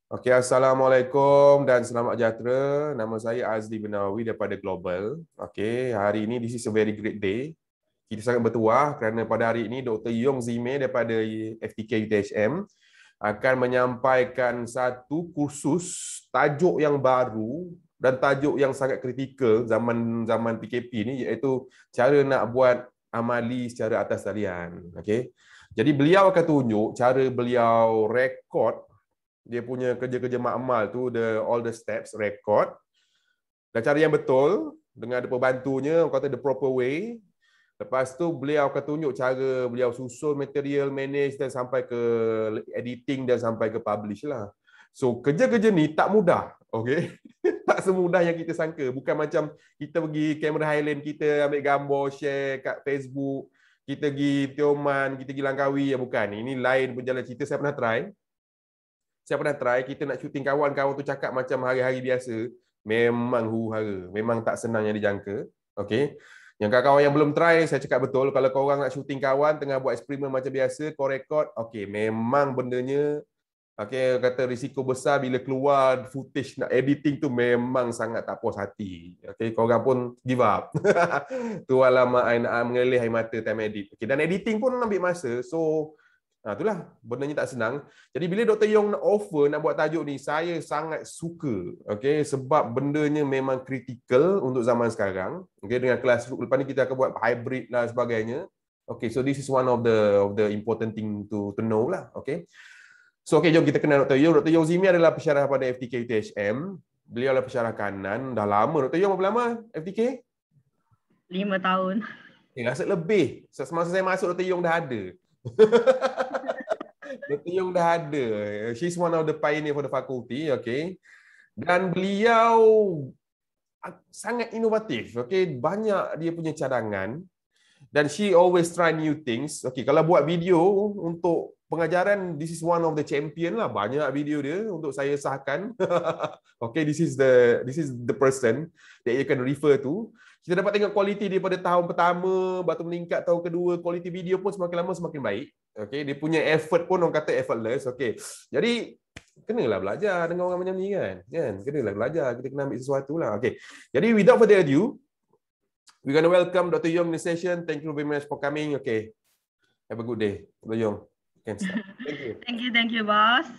Okey, Assalamualaikum dan selamat sejahtera. Nama saya Azli bin Nawawi daripada Global. Okey, hari ini this is a very great day. Kita sangat bertuah kerana pada hari ini Dr. Yong Zime daripada FTK UTHM akan menyampaikan satu kursus tajuk yang baru dan tajuk yang sangat kritikal zaman PKP ni, iaitu cara nak buat amali secara atas talian. Okey. Jadi beliau akan tunjuk cara beliau rekod dia punya kerja-kerja makmal tu, all the steps record dan cara yang betul dengan ada pembantunya, orang kata the proper way. Lepas tu beliau akan tunjuk cara beliau susun material, manage dan sampai ke editing dan sampai ke publish lah. So kerja-kerja ni tak mudah, okay? Tak semudah yang kita sangka. Bukan macam kita pergi kamera Highland, kita ambil gambar, share kat Facebook, kita pergi Tioman, kita pergi Langkawi, ya bukan. Ini lain berjalan cerita. Saya pernah try, kita nak syuting kawan-kawan tu cakap macam hari-hari biasa, memang huru-hara, memang tak senang yang dijangka. Okey. Yang kawan-kawan yang belum try, saya cakap betul, kalau kau orang nak syuting kawan tengah buat eksperimen macam biasa, kau record, okey, memang bendanya okey, kata risiko besar bila keluar footage nak editing tu memang sangat tak puas hati. Okey, kau orang pun give up. Tu alamak nak mengelih air mata time edit. Okey, dan editing pun ambil masa. So itulah, bendanya tak senang. Jadi bila Dr. Yong nak offer, nak buat tajuk ni, saya sangat suka. Okay? Sebab bendanya memang kritikal untuk zaman sekarang. Okay? Dengan kelas lepas ni kita akan buat hybrid lah sebagainya. Okay, so this is one of the important thing to know lah. Okay? So okay, jom kita kenal Dr. Yong. Dr. Yong Zimi adalah pesyarah pada FTK UTHM. Beliau adalah pesyarah kanan. Dah lama. Dr. Yong berapa lama FTK? 5 tahun. Rasa lebih. Semasa saya masuk, Dr. Yong dah ada. Dr. Yong dah ada. She's one of the pioneer for the faculty, okay. Dan beliau sangat inovatif, okay. Banyak dia punya cadangan dan she always try new things. Okay, kalau buat video untuk pengajaran, this is one of the champion lah. Banyak video dia untuk saya sahkan. Okay, this is the person that you can refer to. Kita dapat tengok kualiti dia pada tahun pertama, lepas tu meningkat tahun kedua, kualiti video pun semakin lama semakin baik. Okay, dia punya effort pun orang kata effortless. Okay, jadi kenalah belajar dengan orang macam ni kan? Kenalah belajar, kita kena ambil sesuatu lah. Okay, jadi without further ado, we're gonna welcome Dr. Yong in the session. Thank you very much for coming. Okay, have a good day, Dr. Yong. Can start. Thank you. Thank you, boss.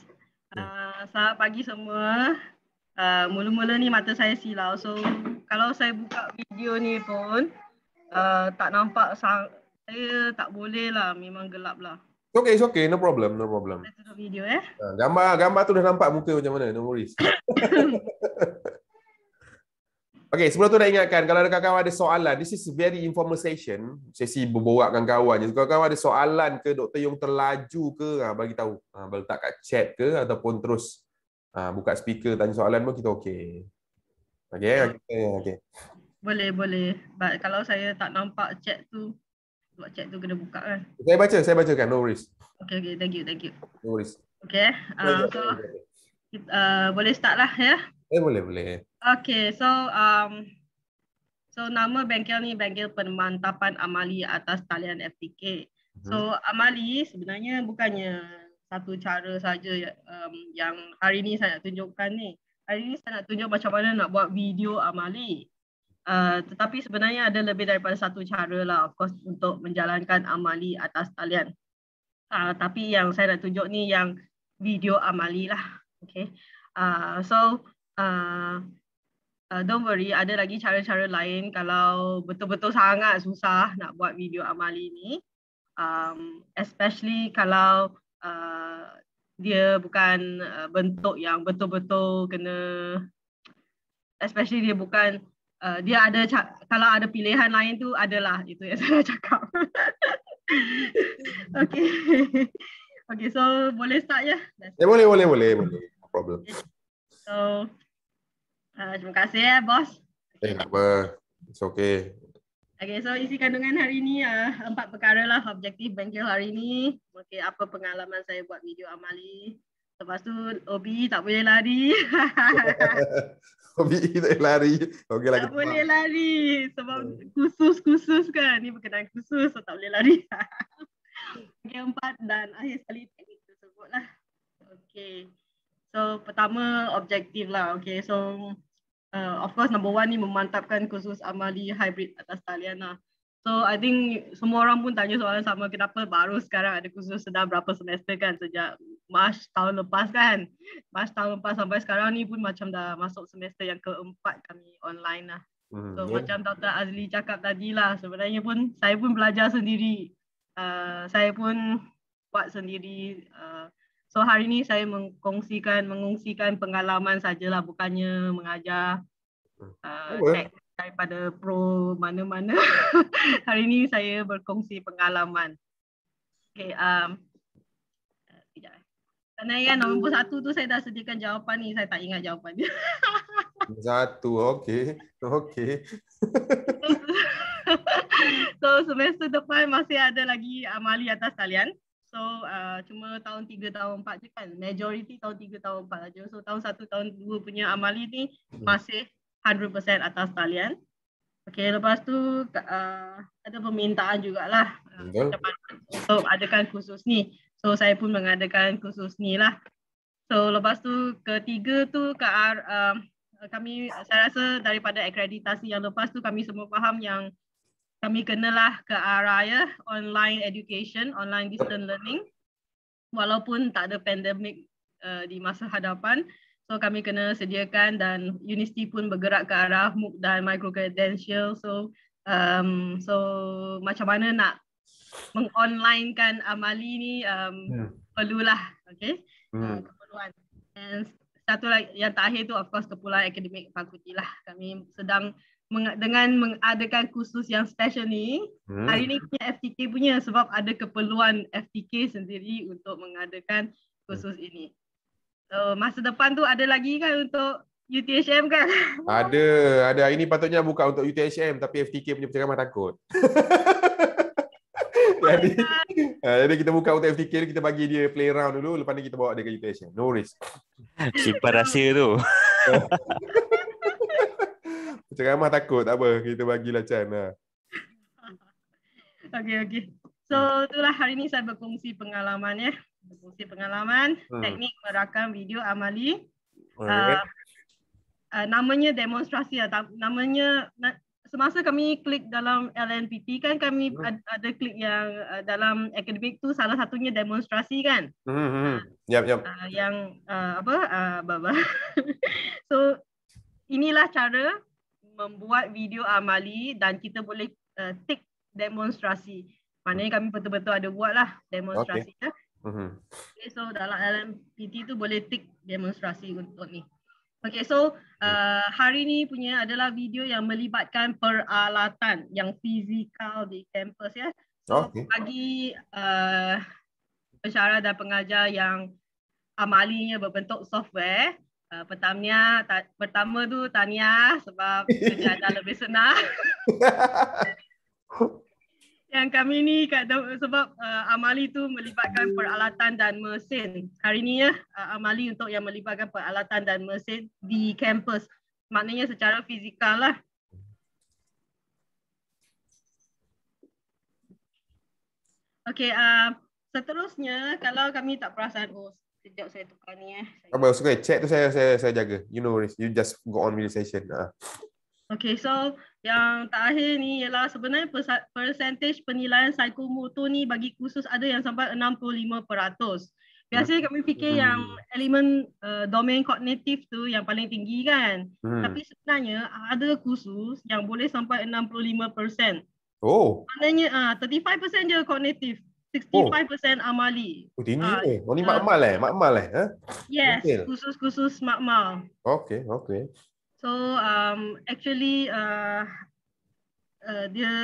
Selamat pagi semua. Mula-mula ni mata saya silau, so kalau saya buka video ni pun tak nampak, saya tak boleh lah, memang gelap lah. It's okay, no problem. Saya tutup video Gambar tu dah nampak muka macam mana, no worries. Okay, sebelum tu nak ingatkan, kalau ada kawan-kawan ada soalan, this is very informal session, sesi berborak dengan kawan je. Kalau kawan ada soalan ke, Dr. Yong terlaju ke, bagi tahu. Letak kat chat ke, ataupun terus buka speaker, tanya soalan pun kita okey. Okay. Boleh. But kalau saya tak nampak chat tu, sebab chat tu kena buka kan. Saya bacakan, no worries. Okay, thank you. No worries. Okay, so boleh start lah ya? Boleh. Okay, so nama bengkel ni bengkel pemantapan amali atas talian FTK. So amali sebenarnya bukannya satu cara saja yang hari ni saya nak tunjukkan ni. Hari ni saya nak tunjuk macam mana nak buat video amali. Tetapi sebenarnya ada lebih daripada satu cara lah, of course, untuk menjalankan amali atas talian. Tapi yang saya nak tunjuk ni yang video amali lah. Okay. Don't worry, ada lagi cara-cara lain kalau betul-betul sangat susah nak buat video amali ni. Especially kalau dia bukan bentuk yang betul-betul kena, especially dia bukan, dia ada, kalau ada pilihan lain tu adalah, itu yang saya cakap. Okay, so boleh start ya? Boleh. No problem. So, terima kasih bos. Tak apa. It's okay. Okay, so isi kandungan hari ni 4 perkara lah objektif bengkel hari ni. Okay, apa pengalaman saya buat video amali. Lepas tu OB tak boleh lari. OB tak boleh lari. Okay lah. Tak boleh lari sebab khusus kan. Ni berkenaan khusus, so tak boleh lari. Okay, 4 dan akhir sekali teknik tersebut lah. Okay. So pertama objektif lah. Okay, so of course number one ni memantapkan kursus amali hybrid atas talian lah. So I think semua orang pun tanya soalan sama, kenapa baru sekarang ada kursus, sudah berapa semester kan, sejak Mac tahun lepas kan. Mac tahun lepas sampai sekarang ni pun macam dah masuk semester yang keempat kami online lah. So macam Dr. Azli cakap tadi lah, sebenarnya pun saya pun belajar sendiri. Saya pun buat sendiri. So hari ni saya mengungsikan pengalaman sajalah, bukannya mengajar daripada pro mana-mana. Hari ni saya berkongsi pengalaman. Okay, sekejap. Kerana yang nombor 1 tu saya dah sediakan jawapan ni, saya tak ingat jawapannya. Satu, okey. Okey. So semester depan masih ada lagi amali atas talian. So cuma tahun 3 tahun 4 je kan. Majority tahun 3 tahun 4 aja. So tahun 1 tahun 2 punya amali ni masih 100% atas talian. Okay, lepas tu ada permintaan jugalah untuk adakan kursus ni. So saya pun mengadakan kursus ni lah. So lepas tu ketiga tu saya rasa daripada akreditasi yang lepas tu kami semua faham yang kami kenalah ke arah online education, online distance learning. Walaupun tak ada pandemik di masa hadapan, so kami kena sediakan dan universiti pun bergerak ke arah MOOC dan micro credential. So macam mana nak mengonlinekan amali ni perlulah, okay? Keperluan. And satu lagi yang terakhir tu of course keperluan akademik fakulti lah. Kami sedang dengan mengadakan kursus yang special ni, hari ni punya FTK punya, sebab ada keperluan FTK sendiri untuk mengadakan kursus ini. So masa depan tu ada lagi kan untuk UTHM kan? Ada. Hari ni patutnya buka untuk UTHM tapi FTK punya penceramah takut. Jadi kita buka untuk FTK, kita bagi dia play round dulu, lepas ni kita bawa dia ke UTHM. No worries. Simpan rahsia tu. Penceramah takut, tak apa. Kita bagilah Chan. Okay. So itulah hari ni saya berkongsi pengalaman teknik merakam video amali. Namanya demonstrasi. Namanya semasa kami klik dalam LNPT kan, kami ada klik yang dalam akademik tu salah satunya demonstrasi kan. Yap. Yang So inilah cara membuat video amali dan kita boleh tik demonstrasi. Maknanya kami betul-betul ada buatlah demonstrasi. Okay, so dalam LMPT tu boleh tik demonstrasi untuk ni. Okay, so hari ni punya adalah video yang melibatkan peralatan yang fizikal di kampus ya. So bagi pensyarah dan pengajar yang amalinya berbentuk software, pertama tu tahniah sebab kerja dah lebih senang. Yang kami ni sebab amali tu melibatkan peralatan dan mesin. Hari ni amali untuk yang melibatkan peralatan dan mesin di kampus. Maknanya secara fizikal lah. Okey, seterusnya kalau kami tak perasan, sekejap saya tukar ni Apa, chat tu saya jaga. You know, you just go on with the session. Okay, so yang terakhir ni ialah sebenarnya percentage penilaian psikomotor ni bagi kursus ada yang sampai 65%. Biasanya kami fikir yang elemen domain kognitif tu yang paling tinggi kan. Tapi sebenarnya ada kursus yang boleh sampai 65%. Maknanya 35% je kognitif. 65% amali. Tinggi ni makmal Yes, khusus makmal. Okay. So actually dia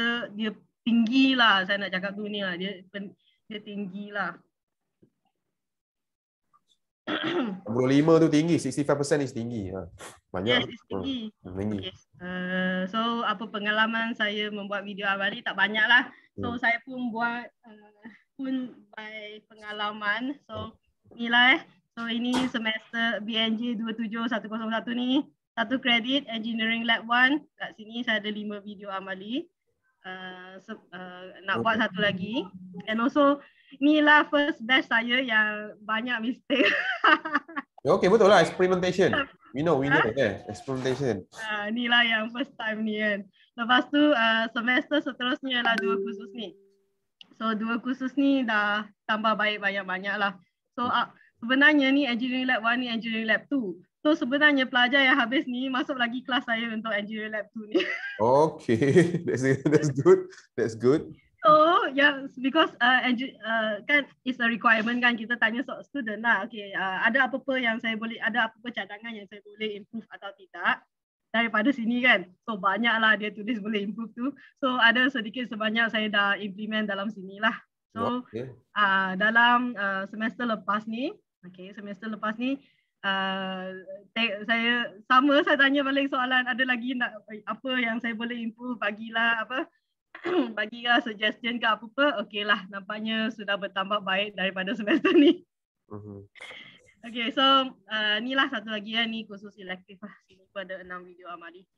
tinggi lah, saya nak cakap tu ni lah, dia tinggi lah. 65 tu tinggi, 65% is tinggi. Banyak. Yes, it's tinggi. Okay. So apa pengalaman saya membuat video amali tak banyak lah. So saya pun buat by pengalaman. So inilah So ini semester BNJ 27101 ni. 1 kredit Engineering Lab 1. Kat sini saya ada 5 video amali. Nak buat satu lagi. And also inilah first batch saya yang banyak mistake. Okay, betul lah. Experimentation. We know. Ha? Experimentation. Inilah yang first time ni kan. Lepas tu semester seterusnya lah 2 kursus ni. So 2 kursus ni dah tambah baik banyak-banyak lah. So sebenarnya ni Engineering Lab 1 ni Engineering Lab 2. So sebenarnya pelajar yang habis ni masuk lagi kelas saya untuk Engineering Lab 2 ni. Okay, that's good. That's good. So yeah, because kan it's a requirement kan, kita tanya student lah. Okay, ada apa-apa yang saya boleh, ada apa-apa cadangan yang saya boleh improve atau tidak daripada sini kan. So banyaklah dia tulis boleh improve tu. So ada sedikit sebanyak saya dah implement dalam sini lah. So Okay. dalam semester lepas ni, saya tanya balik soalan, ada lagi nak apa yang saya boleh improve, bagilah suggestion ke apa-apa. Okey lah, nampaknya sudah bertambah baik daripada semester ni. Okay, so ni lah satu lagi ni khusus elektif lah. Sini pun ada 6 video amali.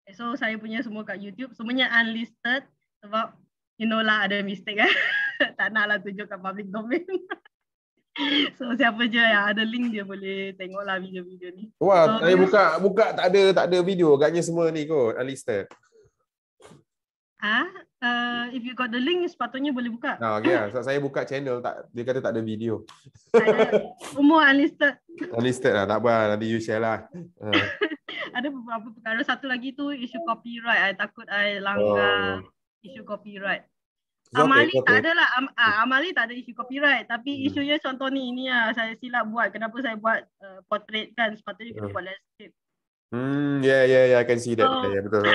Okay, so saya punya semua kat YouTube, semuanya unlisted sebab you know lah ada mistake kan. Tak nak lah tunjuk kat public domain. So siapa je yang ada link dia boleh tengok lah video-video ni. Wah, So, saya buka tak ada video, agaknya semua ni kot unlisted. if you got the link sepatutnya boleh buka. Okay lah. Saya buka channel dia kata tak ada video. Semua unlisted. Unlisted lah, tak apa, nanti you share lah. Ada beberapa perkara. Satu lagi tu isu copyright. I takut I langgar isu copyright. Amali tak ada lah. Amali tak ada isu copyright. Tapi isunya contoh ni, ini lah saya silap buat. Kenapa saya buat portrait kan? Sepatutnya kena buat landscape. Yeah, I can see that. Betul.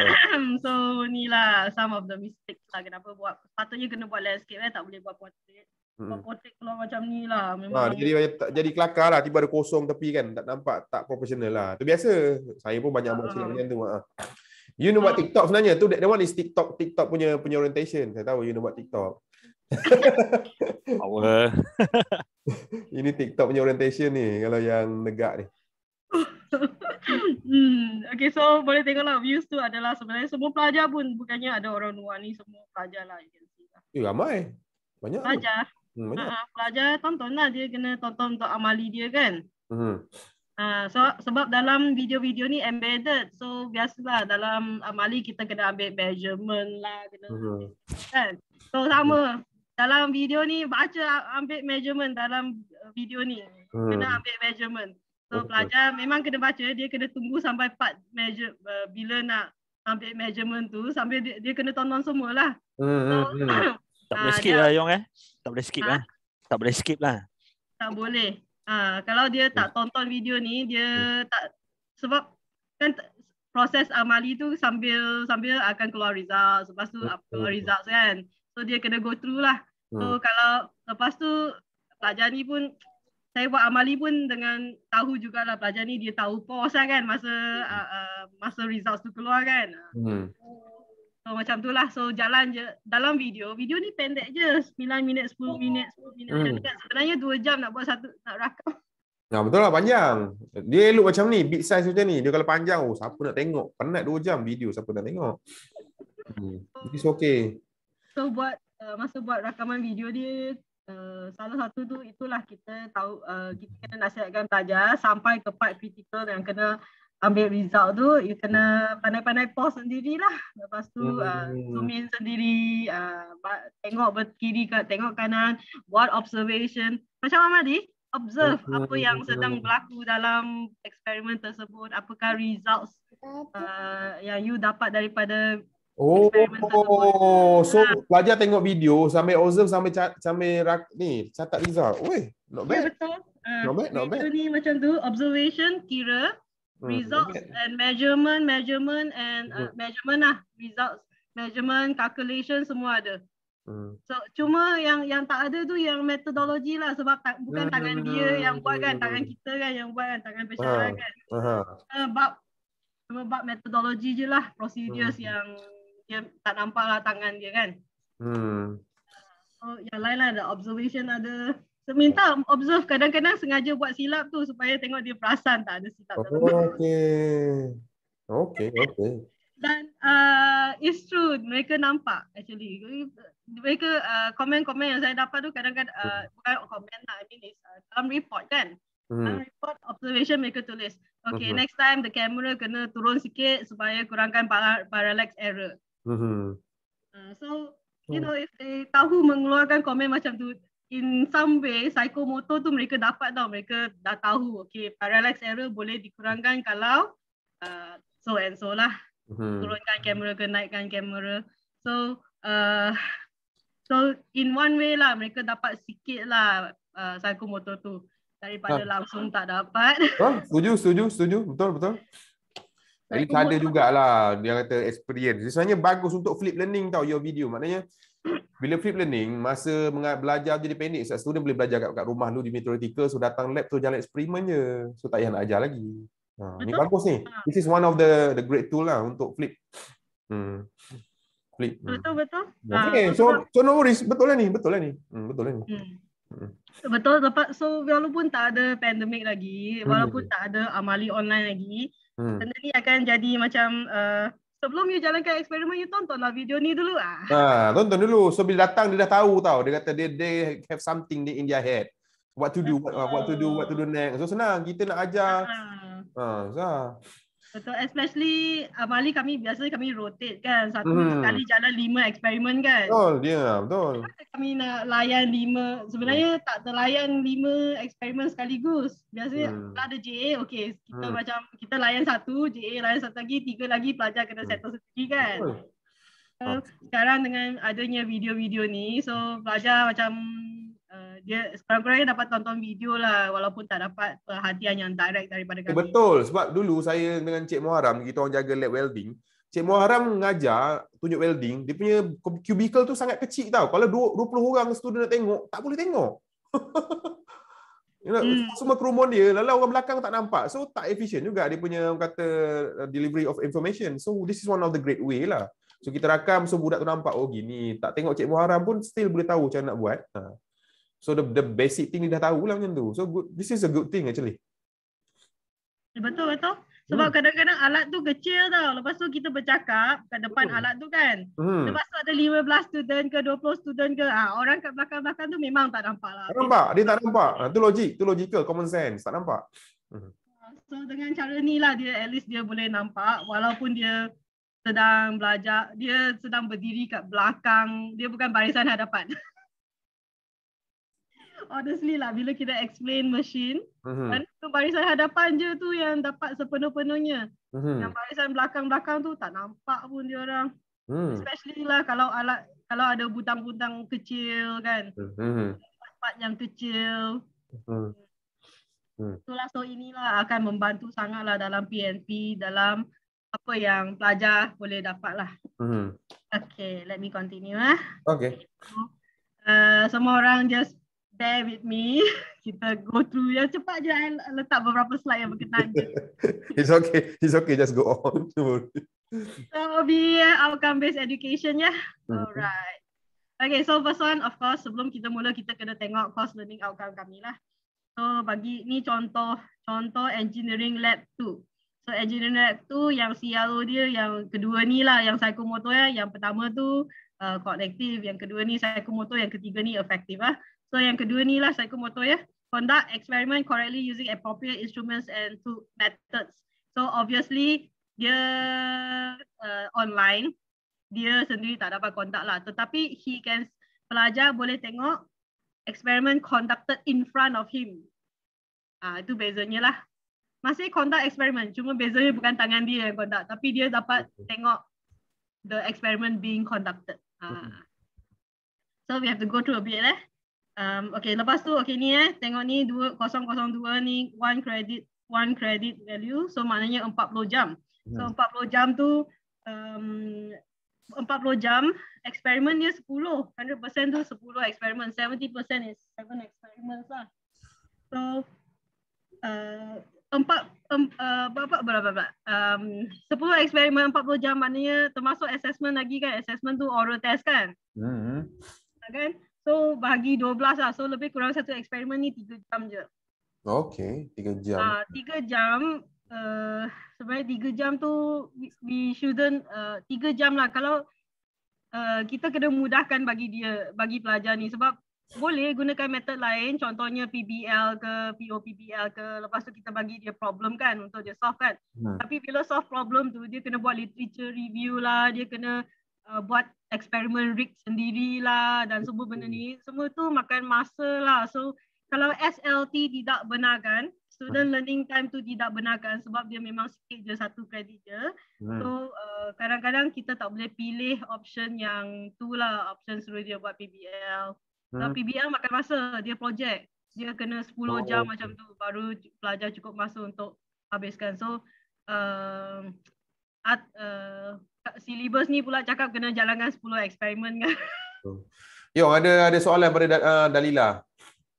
So ni lah some of the mistakes lah. Kenapa buat, sepatutnya kena buat landscape tak boleh buat portrait. Buat portrait keluar macam ni lah. Memang jadi kelakar lah, tiba ada kosong tepi kan, tak nampak, tak profesional lah. Tu biasa. Saya pun banyak buat silap macam tu. You know buat TikTok sebenarnya tu, that one is TikTok punya orientation. Saya tahu you know buat TikTok. Ini TikTok punya orientation ni kalau yang negak ni. Okay, so boleh tengok lah views tu adalah sebenarnya semua pelajar pun, bukannya ada orang luar ni, semua pelajar lah. Ramai. Banyak. Pelajar. Pelajar tonton lah, dia kena tonton untuk amali dia kan. So sebab dalam video-video ni embedded, so biasalah dalam amali kita kena ambil measurement lah, kena kan. So sama dalam video ni, ambil measurement dalam video ni, kena ambil measurement. So pelajar memang kena baca, dia kena tunggu sampai part bila nak ambil measurement tu, sambil dia kena tonton semualah. Tak boleh skip lah Yong Tak boleh skip lah. Tak boleh skip lah. Tak boleh. Kalau dia tak tonton video ni, dia tak, sebab kan proses amali tu sambil akan keluar result, lepas tu keluar result kan. So dia kena go through lah. So kalau lepas tu pelajar ni pun, saya buat amali pun dengan tahu jugalah pelajar ni dia tahu pause lah kan masa results tu keluar kan. So macam tu lah. So jalan je dalam video ni pendek je, 9 minit, 10 minit macam tu kan. Sebenarnya 2 jam nak buat nak rakam. Betul lah, panjang. Dia elok macam ni, big size macam ni. Dia kalau panjang, siapa nak tengok? Penat 2 jam video, siapa nak tengok? It's okay. So masa buat rakaman video dia, salah satu tu itulah kita tahu, kita kena nasihatkan pelajar sampai ke part critical yang kena ambil result tu, you kena pandai-pandai pause sendirilah. Lepas tu zoom in sendiri, tengok kiri, tengok kanan, buat observation. Macam Amali, observe apa yang sedang berlaku dalam eksperimen tersebut, apakah results yang you dapat daripada eksperimen tersebut. So pelajar tengok video sambil observe sambil catat result. Not bad. Ya, betul. Not bad. Video ni macam tu, observation, kira results and measurement and measurement lah, results, measurement, calculation semua ada. So cuma yang tak ada tu yang metodologi lah, sebab bukan tangan dia yang buat kan, tangan kita kan yang buat kan, tangan pensyarah kan. Cuma bab metodologi je lah, procedures yang dia tak nampak lah tangan dia kan. So yang lain lah, ada observation, ada. So, minta observe, kadang-kadang sengaja buat silap tu supaya tengok dia perasan tak ada silap dalam. Okay. Dan it's true, mereka nampak actually. Mereka komen-komen yang saya dapat tu kadang-kadang bukan komen lah, I mean dalam report kan. Report observation mereka tulis. Okay, next time the camera kena turun sikit supaya kurangkan parallax error. So, you know, if they tahu mengeluarkan komen macam tu, in some way, psychomotor tu mereka dapat tau. Mereka dah tahu, okay, parallax error boleh dikurangkan kalau so and so lah. Turunkan kamera ke naikkan kamera. So, so in one way lah, mereka dapat sikit lah psychomotor tu daripada langsung tak dapat. Setuju. Betul. Jadi ada jugalah dia kata experience. Sebenarnya bagus untuk flip learning tau your video. Maknanya bila flip learning, masa belajar jadi pendek. Student boleh belajar kat rumah dulu di theoretical. So datang lab tu jalan eksperimen je. So tak payah nak ajar lagi. Ni bagus ni. This is one of the great tool lah untuk flip. Flip. Betul. Okay. So no worries. Betul lah ni. Betul. So walaupun tak ada pandemik lagi, walaupun tak ada amali online lagi, benda ni akan jadi macam sebelum you jalankan eksperimen, you tontonlah video ni dulu. Tonton dulu. So bila datang dia dah tahu tau. Dia kata they have something in their head. What to do next. So senang kita nak ajar. Betul, especially amali kami biasa kami rotate kan. Sekali jalan 5 eksperimen kan. Betul. Kami nak layan 5, sebenarnya tak terlayan 5 eksperimen sekaligus. Biasanya ada JA, okay, kita macam kita layan 1, JA layan 1 lagi, 3 lagi, pelajar kena settle sendiri kan. So, sekarang dengan adanya video-video ni, so pelajar macam dia sekurang-kurangnya dapat tonton video lah walaupun tak dapat perhatian yang direct daripada kami. Betul, sebab dulu saya dengan Cik Muharram, kita orang jaga lab welding. Cik Muharram mengajar tunjuk welding, dia punya cubicle tu sangat kecil tau. Kalau 20 orang student nak tengok, tak boleh tengok. Semua kerumun dia, lalu orang belakang tak nampak. So tak efisien juga dia punya kata delivery of information. So this is one of the great way lah. So kita rakam, so budak tu nampak, oh gini. Tak tengok Cik Muharram pun still boleh tahu macam nak buat. So the basic thing dia dah tahu lah macam tu. So this is a good thing actually. Betul. Sebab kadang-kadang alat tu kecil tau. Lepas tu kita bercakap kat depan alat tu kan. Lepas tu ada 15 student ke 20 student ke. Orang kat belakang-belakang tu memang tak nampak lah. Tak nampak, dia tak nampak. Tu logik, tu logical, common sense. Tak nampak. So dengan cara ni lah dia at least dia boleh nampak walaupun dia sedang belajar, dia sedang berdiri kat belakang, dia bukan barisan hadapan. Honestly lah, bila kita explain machine, kan, barisan hadapan je tu yang dapat sepenuh-penuhnya. Yang barisan belakang-belakang tu tak nampak pun dia orang. Especially lah kalau ada butang-butang kecil kan. Part yang kecil. Itulah, so inilah akan membantu sangatlah dalam PNP, dalam apa yang pelajar boleh dapat lah. Okay, let me continue. Okay. Semua orang just bear with me. Kita go through yang cepat je. I letak beberapa slide yang berkenaan je. It's okay, just go on. So it'll be outcome-based education ya. Alright. Okay, so first one, of course, sebelum kita mula, kita kena tengok course learning outcome kami lah. So bagi ni contoh engineering lab 2. So engineering lab 2 yang CLO dia yang kedua ni lah, yang psychomotor ya. Yang pertama tu cognitive, yang kedua ni psychomotor, yang ketiga ni affective lah. So yang kedua ni lah psychomotor ya. Conduct experiment correctly using appropriate instruments and methods. So obviously dia online, dia sendiri tak dapat conduct lah. Tetapi pelajar boleh tengok experiment conducted in front of him. Itu bezanya lah. Masih conduct experiment, cuma bezanya bukan tangan dia yang conduct, tapi dia dapat tengok the experiment being conducted. So we have to go through a bit Okay, lepas tu ni tengok ni 2002 ni 1 credit value, so maknanya 40 jam. So 40 jam tu 40 jam eksperimen dia 100% tu 10 eksperimen, 70% is 7 experiments lah. So 10 eksperimen 40 jam maknanya termasuk assessment lagi kan. Assessment tu oral test kan. Kan? So bagi 12 lah. So lebih kurang satu eksperimen ni 3 jam je. Okay, 3 jam. 3 jam sebenarnya 3 jam tu we shouldn't 3 jam lah. Kalau kita kena mudahkan bagi pelajar ni sebab boleh gunakan method lain, contohnya PBL ke, POPBL ke, lepas tu kita bagi dia problem kan untuk dia solve kan. Tapi bila solve problem tu, dia kena buat literature review lah, dia kena buat eksperimen rig sendiri lah dan semua benda ni. Semua tu makan masa lah. So kalau SLT tidak benarkan, student learning time tu tidak benarkan sebab dia memang sikit je, 1 kredit je. So kadang-kadang kita tak boleh pilih option yang tu lah, option suruh dia buat PBL. Sebab PBL makan masa, dia projek. Dia kena 10 jam macam tu baru pelajar cukup masa untuk habiskan. So syllabus ni pula cakap kena jalankan 10 eksperimen kan. Yong, ada soalan pada Dalila.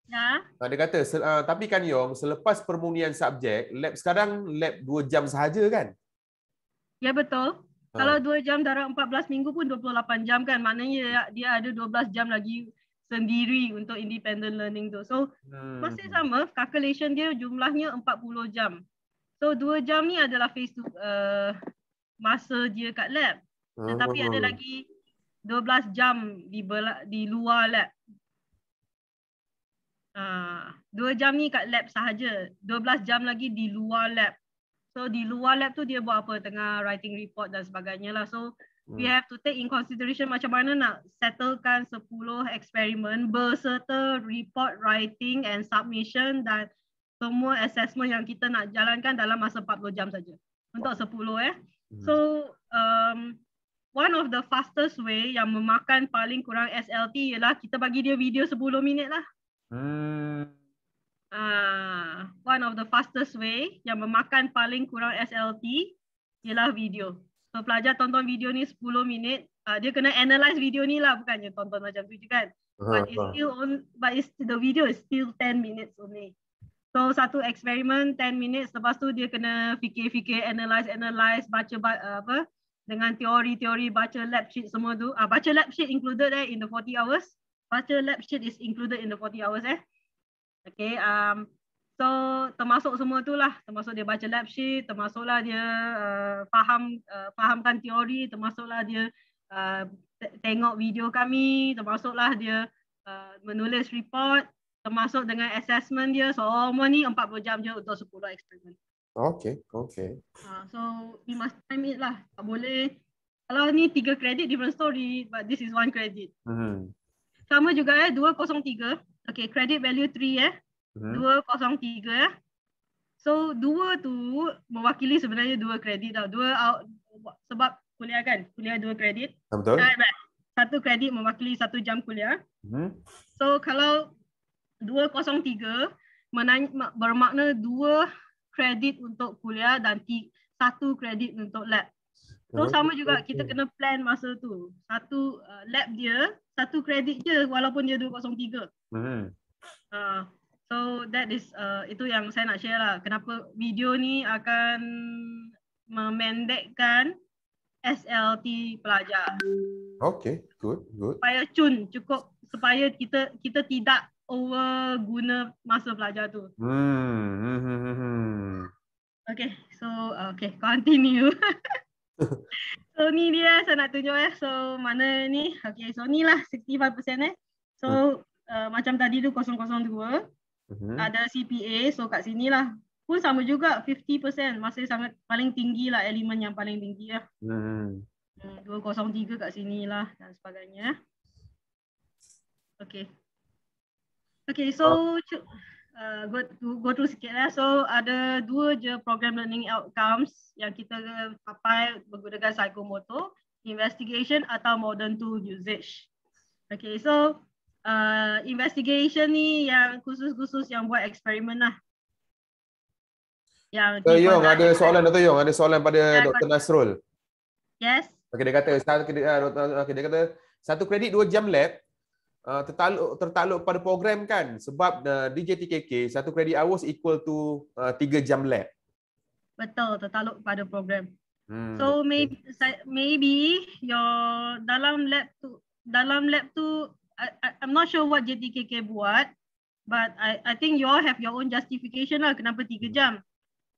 Ya. Dia kata, tapi kan Yong, selepas permunian subjek, lab sekarang lab 2 jam sahaja kan? Ya betul. Kalau 2 jam darab 14 minggu pun 28 jam kan. Maknanya dia ada 12 jam lagi sendiri untuk independent learning tu. So masih sama, calculation dia jumlahnya 40 jam. So 2 jam ni adalah face to masa dia kat lab. Tetapi ada lagi 12 jam di luar lab. 2 jam ni kat lab sahaja. 12 jam lagi di luar lab. So di luar lab tu dia buat apa? Tengah writing report dan sebagainya lah. So we have to take in consideration macam mana nak settlekan 10 eksperimen berserta report writing and submission dan semua assessment yang kita nak jalankan dalam masa 40 jam saja. Untuk 10 So one of the fastest way yang memakan paling kurang SLT ialah kita bagi dia video 10 minit lah. One of the fastest way yang memakan paling kurang SLT ialah video. So pelajar tonton video ni 10 minit, dia kena analyze video ni lah, bukannya tonton macam tu je kan. But the video is still 10 minutes only. So satu eksperimen 10 minutes, lepas tu dia kena fikir-fikir, analyze, baca apa dengan teori-teori, baca lab sheet semua tu. Baca lab sheet included in the 40 hours. Baca lab sheet is included in the 40 hours Okay, so termasuk semua tu lah, termasuk dia baca lab sheet, termasuklah dia fahamkan teori, termasuklah dia tengok video kami, termasuklah dia menulis report, termasuk dengan assessment dia. Semua ni 40 jam je untuk 10 eksperimen. Okay. So we must time it lah. Tak boleh, kalau ni 3 kredit different story, but this is 1 credit. Sama juga 203. Okay, credit value 3 203 So 2 tu mewakili sebenarnya 2 kredit tau. Sebab kuliah kan, kuliah 2 kredit. Betul. 1 kredit mewakili 1 jam kuliah. So kalau 203 bermakna 2 kredit untuk kuliah dan 1 kredit untuk lab. So sama juga kita kena plan masa tu. Satu lab dia 1 kredit je walaupun dia 203. So that is itu yang saya nak share lah. Kenapa video ni akan memendekkan SLT pelajar. Okay, good. Supaya cukup, supaya kita tidak over guna masa pelajar tu. Okay, so continue. So ni dia saya nak tunjuk So mana ni? Okay, so ni lah 65% So macam tadi tu 002 ada CPA, so kat sini lah pun sama juga 50%, masih sangat paling tinggi lah, elemen yang paling tinggi lah. 203 kat sini lah dan sebagainya. Okay, so go through sikit lah. So ada 2 je program learning outcomes yang kita capai menggunakan psychomotor, investigation atau modern tool usage. Okay, so investigation ni yang khusus-khusus yang buat eksperimen lah. Dr. Yong ada soalan, Dr. Yong ada soalan pada Dr. Nasrul. Yes. Okay, dia kata dia kata 1 kredit 2 jam lab tertakluk pada program kan, sebab di JTKK 1 kredit hours equal to 3 jam lab. Betul, tertakluk pada program. So maybe your dalam lab tu I'm not sure what JTKK buat, but I think you all have your own justification lah kenapa 3 jam.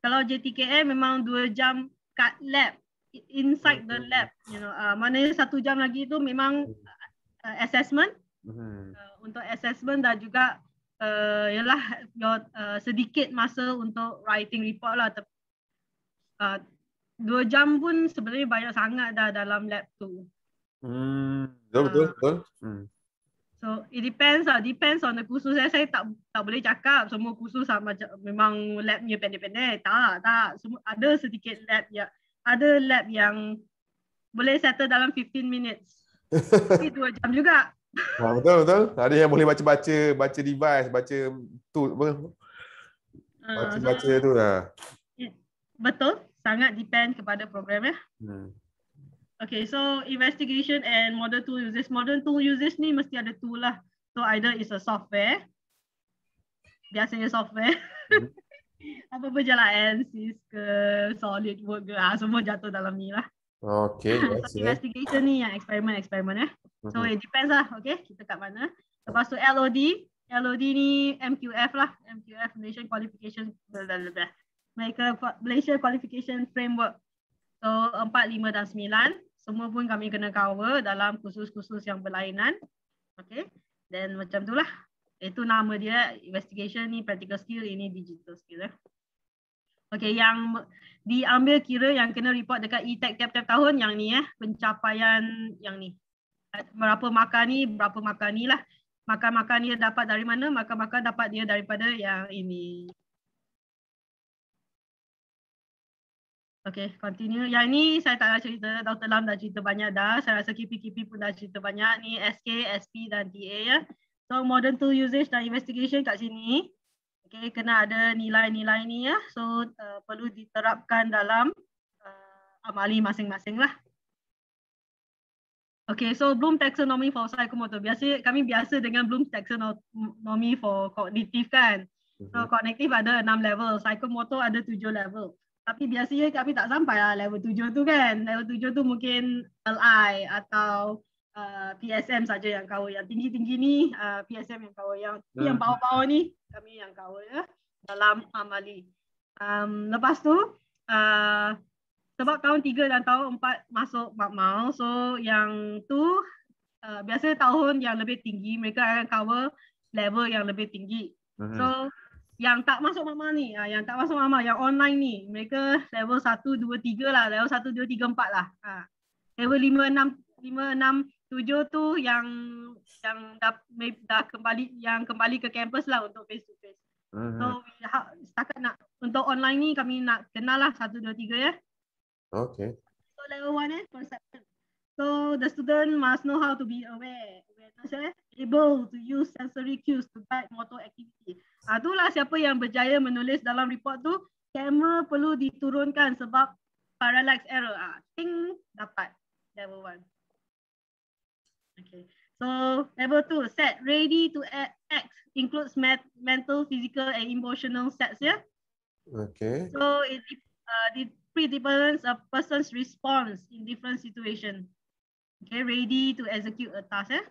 Kalau JTKM memang 2 jam kat lab, inside the lab, maknanya 1 jam lagi tu memang assessment, Untuk assessment dan juga ialah sedikit masa untuk writing report lah. 2 jam pun sebenarnya banyak sangat dah dalam lab tu. Betul. So it depends on the kursus. Saya tak boleh cakap semua kursus sama memang labnya pendek-pendek. Tak. Semua ada sedikit lab yang boleh settle dalam 15 minutes. Tapi 2 jam juga. Betul. Ada yang boleh baca device, baca tu baca tu lah. Betul, sangat depend kepada program ya. Okay, so investigation and modern tool uses. Modern tool uses ni mesti ada tool lah. So either is a software, biasanya software. Apa pun je lah, ANSYS ke, SolidWorks ke, semua jatuh dalam ni lah. Okay, yes. So investigation ni yang eksperimen ya. So it depends lah, okay, kita kat mana. Lepas tu LOD ni MQF lah, MQF Malaysian Qualification Malaysia Qualification Framework. So 4, 5 dan 9 semua pun kami kena cover dalam kursus-kursus yang berlainan. Okay, dan macam tu lah. Itu nama dia, investigation ni practical skill, ini digital skill ya. Okay, yang diambil kira yang kena report dekat e-tech tiap-tiap tahun yang ni pencapaian yang ni. Berapa markah ni lah. Markah ni dapat dari mana? Markah dapat dia daripada yang ini. Okay, continue. Yang ni saya tak nak cerita, Dr. Lam dah cerita banyak dah. Saya rasa KP pun dah cerita banyak. Ni SK, SP dan TA ya. So modern tool usage dan investigation kat sini. Okay, kena ada nilai-nilai ni ya. So perlu diterapkan dalam amali masing-masing lah. Okay, so Bloom taxonomy for psychomotor. Kami biasa dengan Bloom taxonomy for cognitive kan. So cognitive ada 6 level, psychomotor ada 7 level. Tapi biasanya kami tak sampai lah level 7 tu kan. Level 7 tu mungkin LI atau PSM saja yang cover. Yang tinggi-tinggi ni PSM yang cover. Yang bawah-bawah ni kami yang cover ya dalam amali. Lepas tu sebab tahun 3 dan tahun 4 masuk makmal. So yang tu biasa tahun yang lebih tinggi mereka akan cover level yang lebih tinggi. So yang tak masuk makmal ni, yang online ni, mereka level 1, 2, 3 lah, level 1, 2, 3, 4 lah. Level 5, 6, 7 tu yang dah kembali ke kampus lah untuk face to face. So setakat nak untuk online ni kami nak kenal lah 1, 2, 3 ya. Okay. So level 1 perception. So the student must know how to be aware. Able to use sensory cues to guide motor activity. Itulah siapa yang berjaya menulis dalam report tu, kamera perlu diturunkan sebab parallax error. Ting dapat level 1. Okay. So level 2, set ready to act includes mental, physical and emotional sets ya. Okay. So it predetermines a person's response in different situations. Okay, ready to execute a task ya.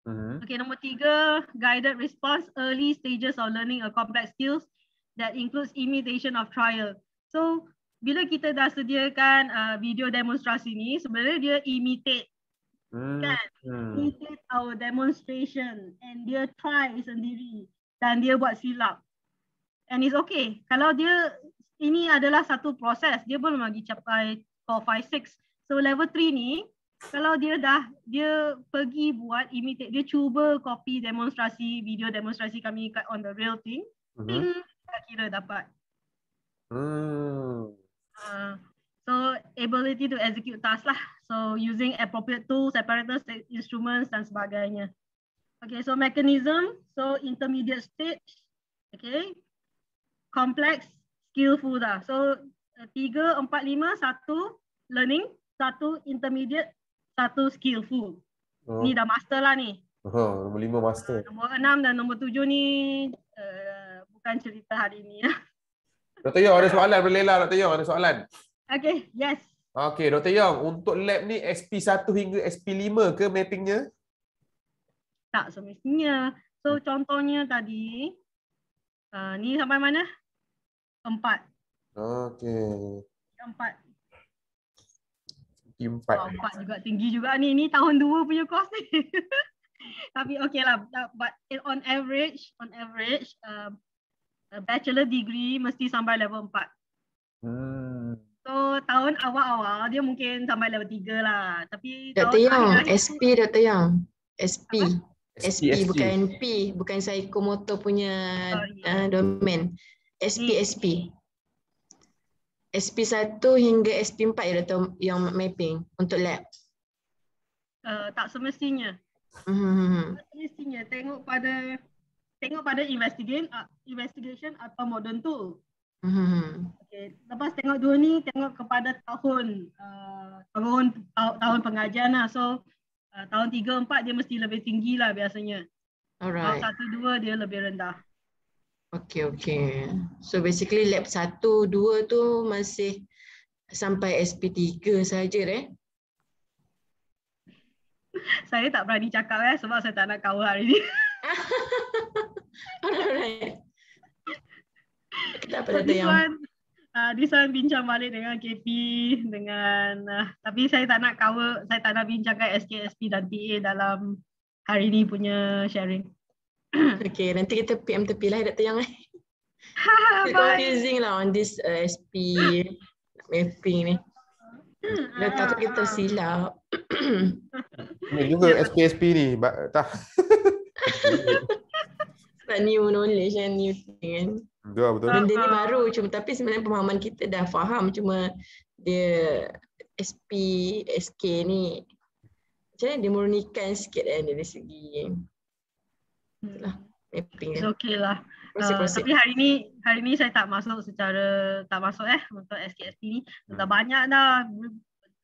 Okay, nombor 3, guided response, early stages of learning a complex skills that includes imitation of trial. So, bila kita dah sediakan video demonstrasi ni, sebenarnya dia imitate, kan? Imitate our demonstration and dia try sendiri dan dia buat silap. And it's okay. Kalau dia, ini adalah satu proses, dia belum lagi capai 4, 5, 6. So, level 3 ni, kalau dia pergi buat imitate, dia cuba copy video demonstrasi kami on the real thing, tak kira dapat. So ability to execute task lah. So using appropriate tools, apparatus, instruments dan sebagainya. Okay, so mechanism, so intermediate stage, okay, complex, skillful dah. So 3, 4, 5, 1 learning, 1 intermediate, 1 skillful. Ni dah master lah ni. Nombor 5 master. Nombor 6 dan nombor 7 ni bukan cerita hari ni. Dr. Yong ada soalan boleh lah, Dr. Yong ada soalan. Okay, yes. Okay, Dr. Yong, untuk lab ni SP1 hingga SP5 ke mappingnya? Tak semestinya. So contohnya tadi, ni sampai mana? 4. Okay. 4. 4 juga tinggi juga ni. Ni tahun 2 punya course ni. Tapi okay lah, but on average, a bachelor degree mesti sampai level 4. So tahun awal-awal dia mungkin sampai level 3 lah. Tapi Dr. tahun Yang, akhir-akhir SP Dr. Yang. SP. SP SP. bukan NP, bukan psikomotor punya Sorry. domain. SP. SP1 hingga SP4 ya Dr. yang mapping untuk lab. tak semestinya. Semestinya tengok pada investigation atau modern tool. Okay. Lepas tengok dua ni, tengok kepada tahun pengajian lah. So tahun 3, 4 dia mesti lebih tinggi lah biasanya. Alright. Tahun 1, 2 dia lebih rendah. Okay. So basically lab 1, 2 tu masih sampai SP3 saja Saya tak berani cakap sebab saya tak nak kawal hari ni. Alright. So this one bincang balik dengan KP tapi saya tak nak bincangkan SKSP dan TA dalam hari ni punya sharing. Okay, nanti kita PM tepi lah Dr. Yang. Confusing lah on this SP mapping ni. Dah takut kita silap. Ini juga SPSP ni. Tak. Sebab new knowledge and new thing kan. Betul. Benda ni baru tapi sebenarnya pemahaman kita dah faham, cuma dia SP, SK ni macam mana dia murnikan sikit dari segi itulah mapping It's okay lah. Proses. Tapi hari ni saya tak masuk untuk SKSP ni. Dah banyak dah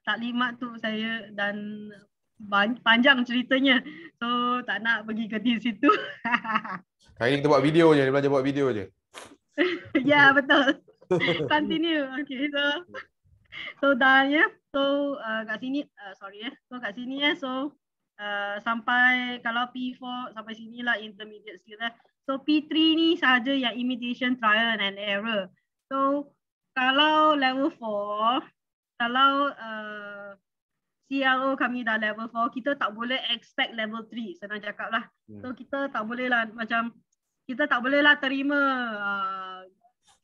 taklimat tu saya dan panjang ceritanya. So tak nak pergi ke situ. Hari ni kita buat video je, dia belajar buat video je. Ya, betul. Continue. Okay, so dah ya. So kat sini kat sini sampai kalau P4 sampai sinilah intermediate skill So P3 ni sahaja yang imitation, trial and error. So kalau level 4, kalau CLO kami dah level 4, kita tak boleh expect level 3, senang cakap lah. So kita tak boleh lah terima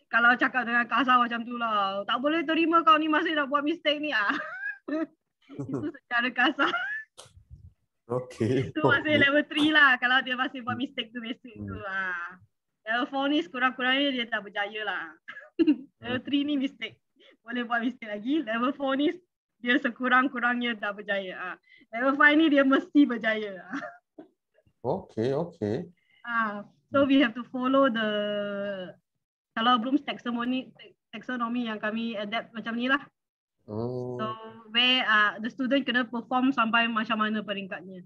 kalau cakap dengan kasar macam tu lah. Tak boleh terima kau ni masih nak buat mistake ni . Itu secara kasar. Okay. Itu masih level 3 lah kalau dia masih buat mistake tu basic tu. Level 4 ni sekurang-kurangnya dia tak berjaya lah. Level 3 ni mistake. Boleh buat mistake lagi. Level 4 ni dia sekurang-kurangnya tak berjaya. Level 5 ni dia mesti berjaya. Okay. So we have to follow kalau Bloom's taxonomy yang kami adapt macam ni lah. So where the student kena perform sampai macam mana peringkatnya.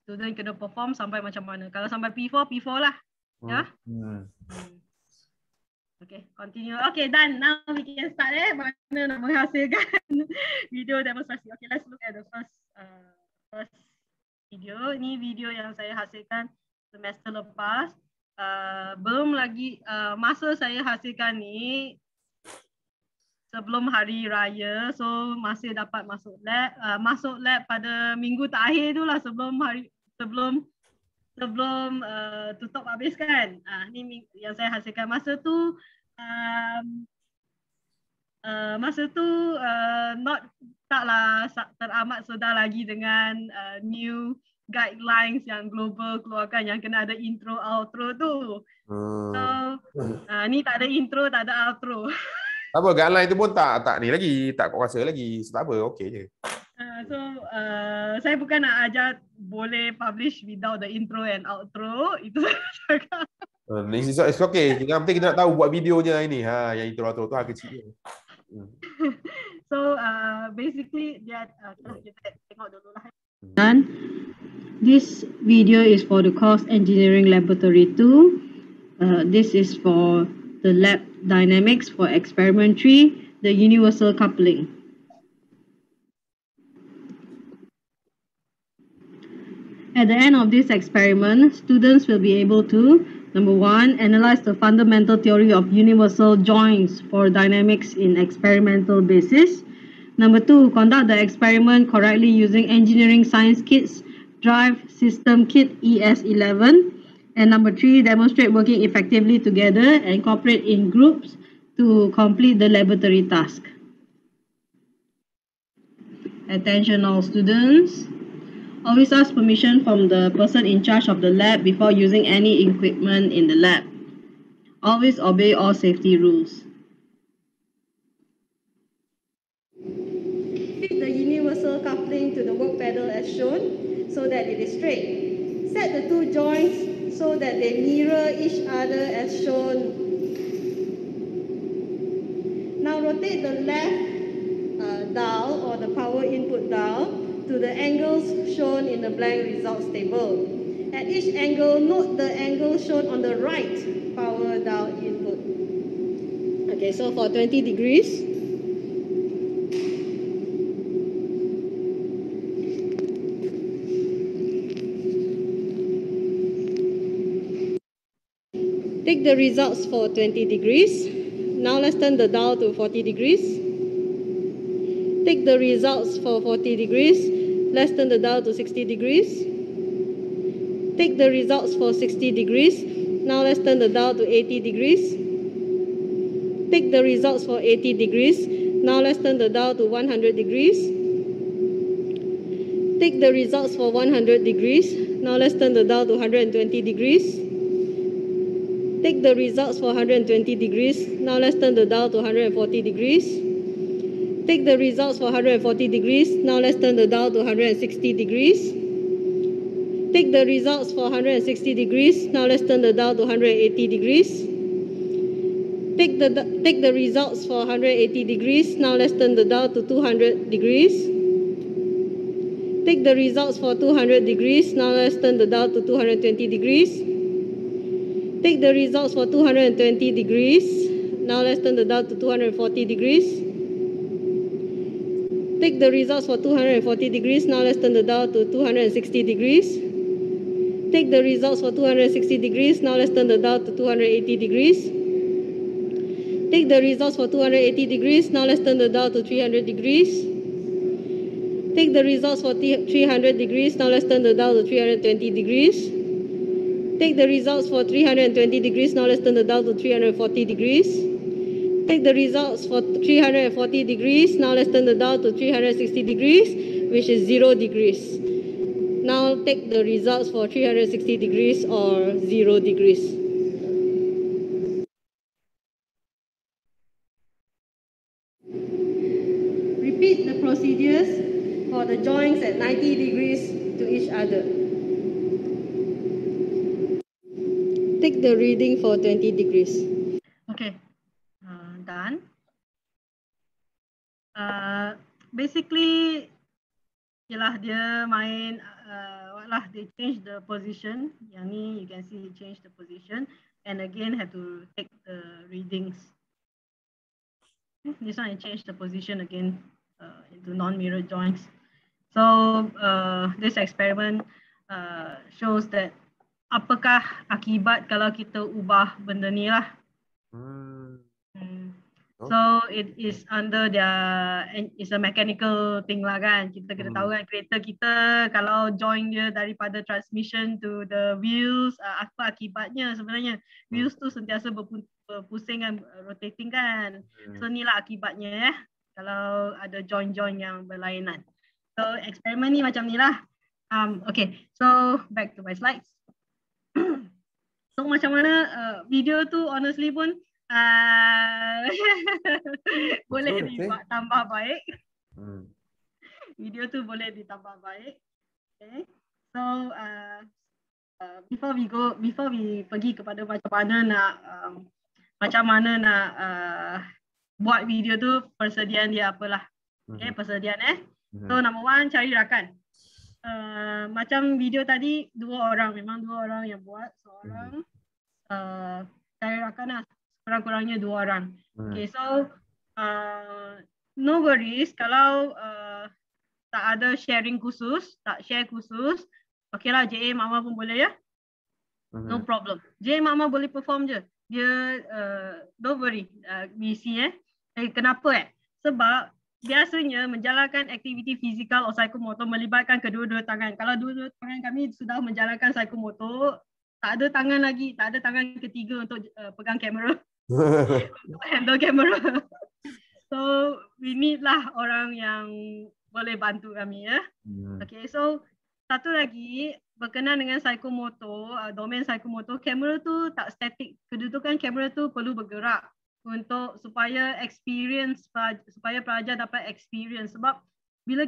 Student kena perform sampai macam mana. Kalau sampai P4 lah. Ya. Okay, continue. Okay, done. Now we can start mana nak menghasilkan video demonstrasi. Okay, let's look at the first video. Ini video yang saya hasilkan semester lepas. Belum lagi masa saya hasilkan ni sebelum hari raya, so masih dapat masuk lab pada minggu terakhir tu lah sebelum tutup habis kan. Ni yang saya hasilkan masa tu taklah teramat sedar lagi dengan new guidelines yang global keluarkan yang kena ada intro outro tu. So ni tak ada intro, tak ada outro. Tak apa, guideline tu pun tak ni lagi, tak kuasa lagi. Tak apa, okey je. So saya bukan nak ajar boleh publish without the intro and outro. Itu saya cakap. It's okay. Yang penting kita nak tahu buat videonya ini. Yang intro outro tu kecil je. So basically dia kita tengok dulu lah. Dan this video is for the Cost Engineering Laboratory 2. This is for the lab dynamics for experiment 3, the universal coupling. At the end of this experiment, students will be able to, number 1, analyze the fundamental theory of universal joints for dynamics in experimental basis. Number 2, conduct the experiment correctly using Engineering Science Kit's Drive System Kit ES11. And number 3, demonstrate working effectively together and cooperate in groups to complete the laboratory task. Attention all students. Always ask permission from the person in charge of the lab before using any equipment in the lab. Always obey all safety rules. Fix the universal coupling to the work pedal as shown so that it is straight. Set the two joints so that they mirror each other as shown. Now rotate the left dial or the power input dial to the angles shown in the blank results table. At each angle, note the angle shown on the right power dial input. Okay, so for 20 degrees, take the results for 20 degrees. Now let's turn the dial to 40 degrees. Take the results for 40 degrees. Let's turn the dial to 60 degrees. Take the results for 60 degrees. Now let's turn the dial to 80 degrees. Take the results for 80 degrees. Now let's turn the dial to 100 degrees. Take the results for 100 degrees. Now let's turn the dial to 120 degrees. Take the results for 120 degrees. Now let's turn the dial to 140 degrees. Take the results for 140 degrees. Now let's turn the dial to 160 degrees. Take the results for 160 degrees. Now let's turn the dial to 180 degrees. Take the results for 180 degrees. Now let's turn the dial to 200 degrees. Take the results for 200 degrees. Now let's turn the dial to 220 degrees. Take the results for 220 degrees. Now let's turn the dial to 240 degrees. Take the results for 240 degrees. Now let's turn the dial to 260 degrees. Take the results for 260 degrees. Now let's turn the dial to 280 degrees. Take the results for 280 degrees. Now let's turn the dial to 300 degrees. Take the results for 300 degrees. Now let's turn the dial to 320 degrees. Take the results for 320 degrees. Now let's turn the dial to 340 degrees. Take the results for 340 degrees. Now let's turn the dial to 360 degrees, which is 0 degrees. Now take the results for 360 degrees or 0 degrees. Repeat the procedures for the joints at 90 degrees to each other. Take the reading for 20 degrees. Okay, done. Basically, yalah dia main, they change the position. Yang ni you can see he change the position, and again have to take the readings. This one I change the position again into non-mirror joints. So this experiment shows that apakah akibat kalau kita ubah benda ni lah. So it is under it's a mechanical thing lah kan. Kita kena tahu kan kereta kita kalau join dia daripada transmission to the wheels, apa akibatnya sebenarnya. Wheels tu sentiasa berpusing kan, rotating kan. So ni lah akibatnya kalau ada join-join yang berlainan. So eksperimen ni macam ni lah. Okay, so back to my slides. So macam mana video tu honestly pun boleh ditambah baik. Video tu boleh ditambah baik. Okay. So before we pergi kepada macam mana nak buat video tu, persediaan dia apalah. Okay, persediaan So number 1, cari rakan. Macam video tadi 2 orang, memang 2 orang yang buat, seorang cari rakan lah, kurang-kurangnya 2 orang. Okay, so no worries kalau tak ada sharing khusus, tak share khusus, okay lah, JA Mama pun boleh ya, no problem. JA Mama boleh perform je, dia don't worry, we see kenapa sebab biasanya menjalankan aktiviti fizikal atau psikomotor melibatkan kedua-dua tangan. Kalau dua-dua tangan kami sudah menjalankan psikomotor, tak ada tangan lagi, tak ada tangan ketiga untuk pegang kamera, untuk handle kamera. So we need lah orang yang boleh bantu kami ya. Okay, so satu lagi berkenaan dengan psikomotor, domain psikomotor, kamera tu tak statik. Kedudukan kamera tu perlu bergerak untuk supaya pelajar dapat experience. Sebab bila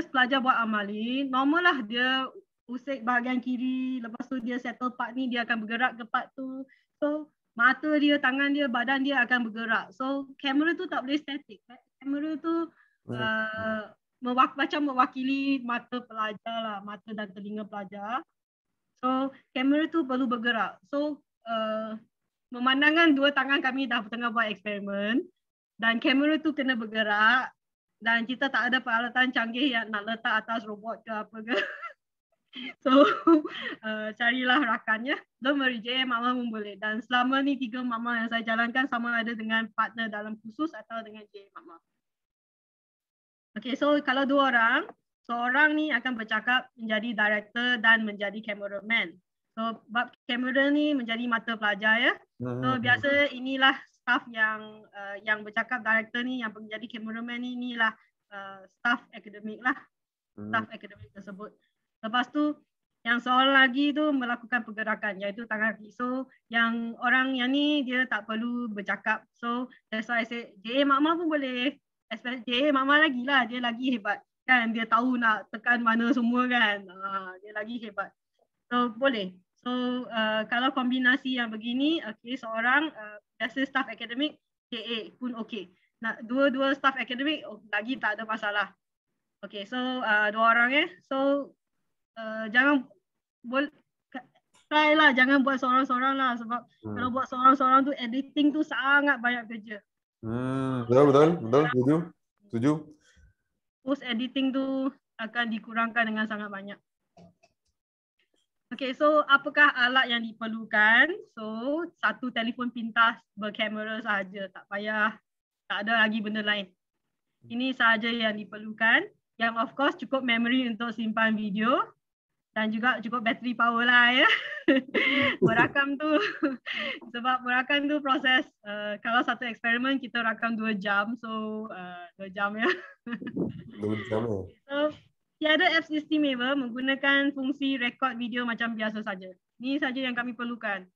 pelajar buat amali, normal lah dia usik bahagian kiri, lepas tu dia settle part ni, dia akan bergerak ke part tu. So mata dia, tangan dia, badan dia akan bergerak. So kamera tu tak boleh statik. Kamera tu macam mewakili mata pelajar lah, mata dan telinga pelajar. So kamera tu perlu bergerak. So memandangkan dua tangan kami dah tengah buat eksperimen dan kamera tu kena bergerak dan kita tak ada peralatan canggih yang nak letak atas robot ke apa ke. So carilah rakannya. Don't worry, JM Mama pun boleh. Dan selama ni 3 mama yang saya jalankan sama ada dengan partner dalam khusus atau dengan JM Mama. Okay, so kalau 2 orang, seorang ni akan bercakap menjadi director dan menjadi cameraman. So bab kamera ni menjadi mata pelajar ya. So biasa inilah staff yang bercakap, director ni yang menjadi cameraman ni, inilah staff akademik lah. Staff akademik tersebut. Lepas tu yang seorang lagi tu melakukan pergerakan iaitu tangan kaki. So yang orang yang ni dia tak perlu bercakap. So that's why I say JA Mama pun boleh. JA Mama lagi lah, dia lagi hebat kan, dia tahu nak tekan mana semua kan. Dia lagi hebat. So boleh. So kalau kombinasi yang begini, okay, seorang biasa staff akademik, JA pun okay. Nak dua staff akademik lagi tak ada masalah. Okay, so 2 orang So jangan try lah, jangan buat seorang-seorang lah sebab kalau buat seorang-seorang tu editing tu sangat banyak kerja. Betul, setuju. Post editing tu akan dikurangkan dengan sangat banyak. Okay, so apakah alat yang diperlukan? So satu telefon pintas berkamera sahaja, tak payah, tak ada lagi benda lain. Ini sahaja yang diperlukan. Yang of course cukup memory untuk simpan video dan juga cukup battery power lah ya. Merakam tu sebab merakam tu proses kalau satu eksperimen kita rakam 2 jam, so 2 jam ya. 2 jam ya. So tiada apps istimewa, menggunakan fungsi rekod video macam biasa saja. Ini saja yang kami perlukan.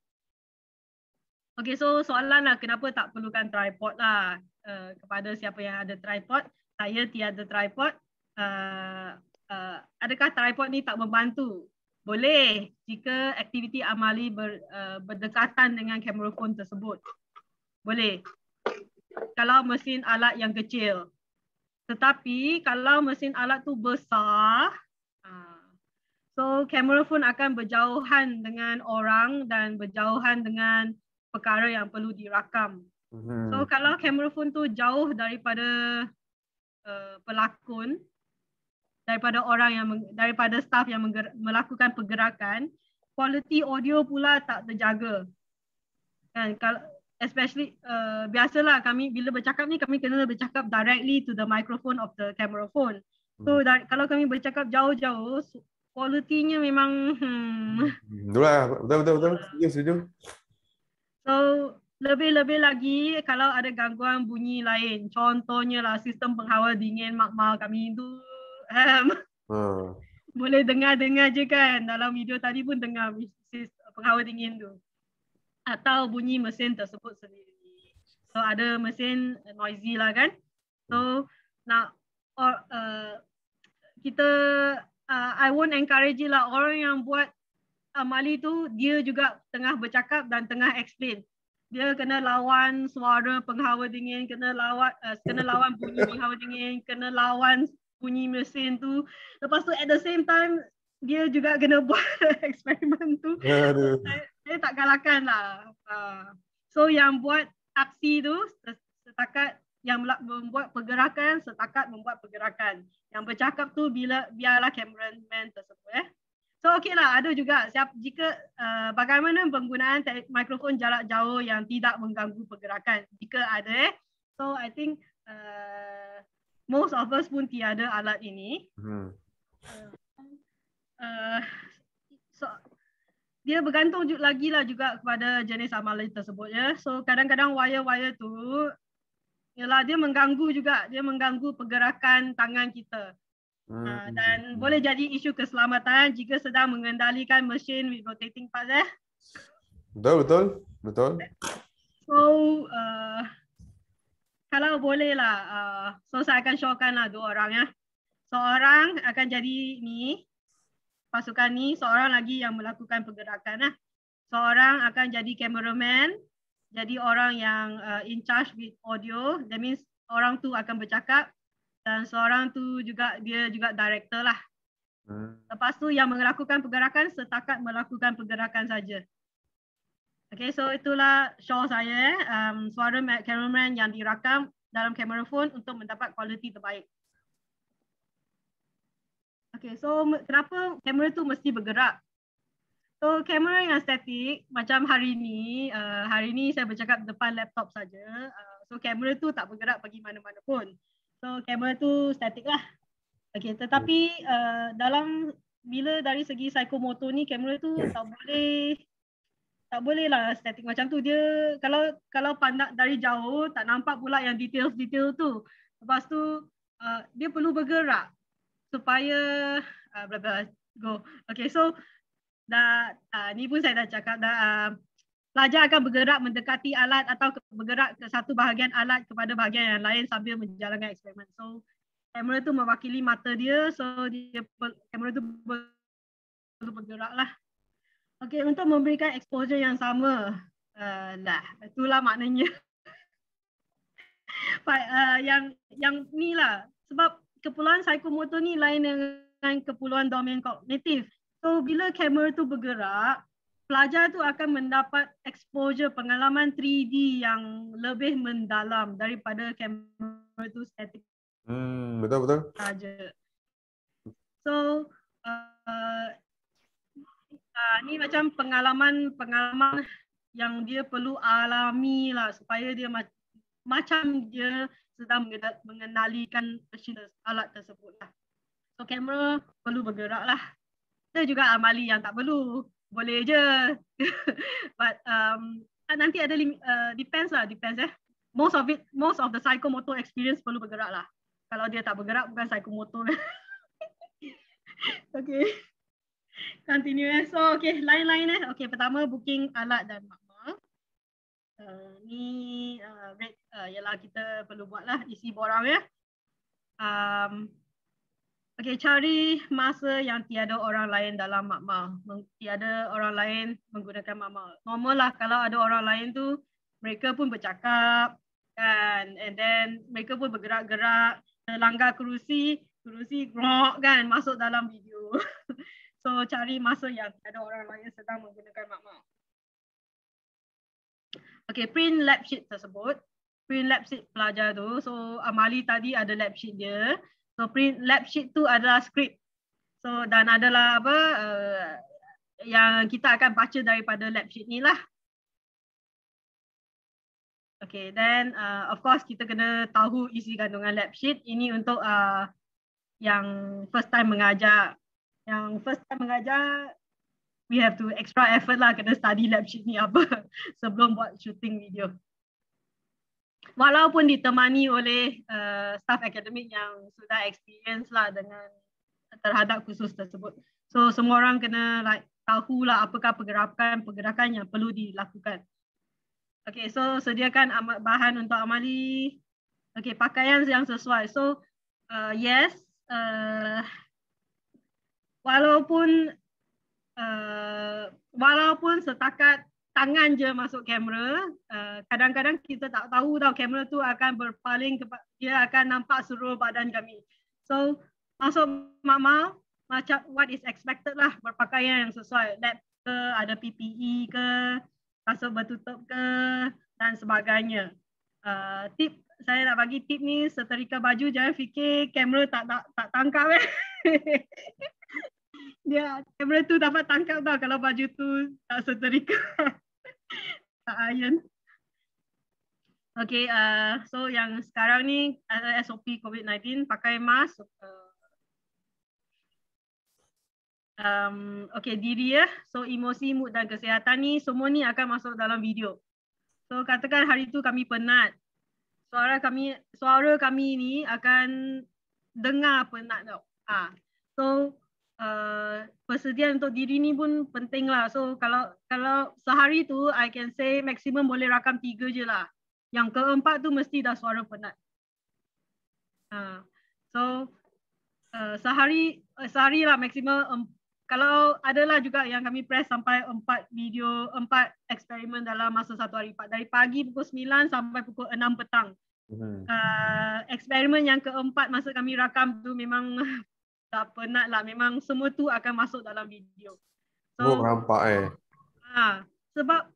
Okay, so soalan lah kenapa tak perlukan tripod lah. Kepada siapa yang ada tripod, saya tiada tripod. Adakah tripod ni tak membantu? Boleh jika aktiviti amali berdekatan dengan kamera phone tersebut. Boleh. Kalau mesin alat yang kecil. Tetapi kalau mesin alat tu besar, so kamera phone akan berjauhan dengan orang dan berjauhan dengan perkara yang perlu dirakam. So kalau kamera phone tu jauh daripada pelakon, daripada staff yang melakukan pergerakan, kualiti audio pula tak terjaga. Kan, kalau especially biasalah kami bila bercakap ni kami kena bercakap directly to the microphone of the camera phone. So kalau kami bercakap jauh-jauh, kualitinya memang Betul. Setuju. So lebih-lebih lagi kalau ada gangguan bunyi lain, contohnya lah sistem penghawal dingin makmal kami tu boleh dengar je kan, dalam video tadi pun dengar penghawal dingin tu atau bunyi mesin tersebut sendiri. So ada mesin noisy lah kan. So I won't encourage lah orang yang buat amali tu, dia juga tengah bercakap dan tengah explain. Dia kena lawan suara penghawal dingin, kena lawan bunyi penghawal dingin, kena lawan bunyi mesin tu. Lepas tu at the same time dia juga kena buat eksperimen tu. Saya tak kalahkan lah. So yang buat aksi tu setakat yang membuat pergerakan, membuat pergerakan. Yang bercakap tu biarlah cameraman tersebut. So okey lah, ada juga jika bagaimana penggunaan mikrofon jarak jauh yang tidak mengganggu pergerakan. Jika ada so I think most of us pun tiada alat ini. So dia bergantung lagi lah juga kepada jenis amalan tersebut ya. So kadang-kadang wire-wire tu ialah dia mengganggu juga, dia mengganggu pergerakan tangan kita. Dan boleh jadi isu keselamatan jika sedang mengendalikan mesin with rotating parts Betul. So kalau boleh lah, so saya akan showkan lah 2 orang ya. Seorang akan jadi ni, pasukan ni, seorang lagi yang melakukan pergerakan lah. Seorang akan jadi cameraman, jadi orang yang in charge with audio, that means orang tu akan bercakap, dan seorang tu juga dia juga director lah. Lepas tu yang melakukan pergerakan setakat melakukan pergerakan saja. Okay, so itulah show saya, suara cameraman yang dirakam dalam kamera phone untuk mendapat kualiti terbaik. Okay, so kenapa kamera tu mesti bergerak? So kamera yang statik macam hari ni saya bercakap depan laptop saja. So kamera tu tak bergerak pergi mana-mana pun. So kamera tu statik lah. Okay, tetapi bila dari segi psikomotor ni kamera tu tak boleh lah statik macam tu. Dia kalau pandang dari jauh tak nampak pula yang detail tu. Lepas tu dia perlu bergerak supaya go. Okay, so ni pun saya dah cakap pelajar akan bergerak mendekati alat atau bergerak ke satu bahagian alat kepada bahagian yang lain sambil menjalankan eksperimen. So kamera tu mewakili mata dia, so kamera tu perlu bergerak lah. Okay, untuk memberikan exposure yang sama itulah maknanya. Yang ni lah, sebab kepulauan psikomotor ni lain dengan kepulauan domain kognitif. So bila kamera tu bergerak, pelajar tu akan mendapat exposure pengalaman 3D yang lebih mendalam daripada kamera tu statik. Betul. Saja. So ni macam pengalaman yang dia perlu alami lah supaya dia macam dia sedang mengenalikan alat tersebut lah. So kamera perlu bergerak lah. Ada juga amali yang tak perlu, boleh je. But nanti ada depends Most of the psychomotor experience perlu bergerak lah. Kalau dia tak bergerak bukan psychomotor. Okay, continue. So okay, lain-lain Okay, pertama booking alat dan makmal. Ni ialah kita perlu buat lah, isi borang ya. Okay, cari masa yang tiada orang lain dalam makmal. Tiada orang lain menggunakan makmal. Normal lah kalau ada orang lain tu, mereka pun bercakap kan, and then mereka pun bergerak-gerak, terlanggar kerusi grok kan, masuk dalam video. So cari masa yang ada orang lain sedang menggunakan makmal. Okay, print lab sheet tersebut. Print lab sheet pelajar tu. So amali tadi ada lab sheet dia. So print lab sheet tu adalah skrip. So dan adalah yang kita akan baca daripada lab sheet ni lah. Okay, then of course kita kena tahu isi kandungan lab sheet. Ini untuk yang first time mengajar. Yang first time mengajar, we have to extra effort lah, kena study lab sheet ni apa sebelum buat shooting video. Walaupun ditemani oleh staff akademik yang sudah experience lah terhadap kursus tersebut. So semua orang kena tahulah apakah pergerakan yang perlu dilakukan. Okay, so sediakan bahan untuk amali. Okay, pakaian yang sesuai. So yes, walaupun setakat tangan je masuk kamera, kadang-kadang kita tak tahu kamera tu akan berpaling, dia akan nampak seluruh badan kami. So masuk makmal macam what is expected lah, berpakaian yang sesuai, lab ke, ada PPE ke, kasut bertutup ke dan sebagainya. Tip saya nak bagi tip ni, seterika baju jangan fikir kamera tak tangkap dia kamera tu dapat tangkap kalau baju tu tak seterika. Tak iron. Okay, so yang sekarang ni SOP COVID-19 pakai mask. Okay, diri ya. So emosi, mood dan kesihatan ni semua ni akan masuk dalam video. So katakan hari tu kami penat. Suara kami ni akan dengar penat tau. So persediaan untuk diri ni pun penting lah. So kalau sehari tu I can say maksimum boleh rakam 3 je lah. Yang keempat tu mesti dah suara penat. So sehari lah maksimum. Kalau adalah juga yang kami press sampai 4 eksperimen dalam masa satu hari. Dari pagi pukul 9 sampai pukul 6 petang. Eksperimen yang keempat masa kami rakam tu memang tak penat lah. Memang semua tu akan masuk dalam video. So, nampak sebab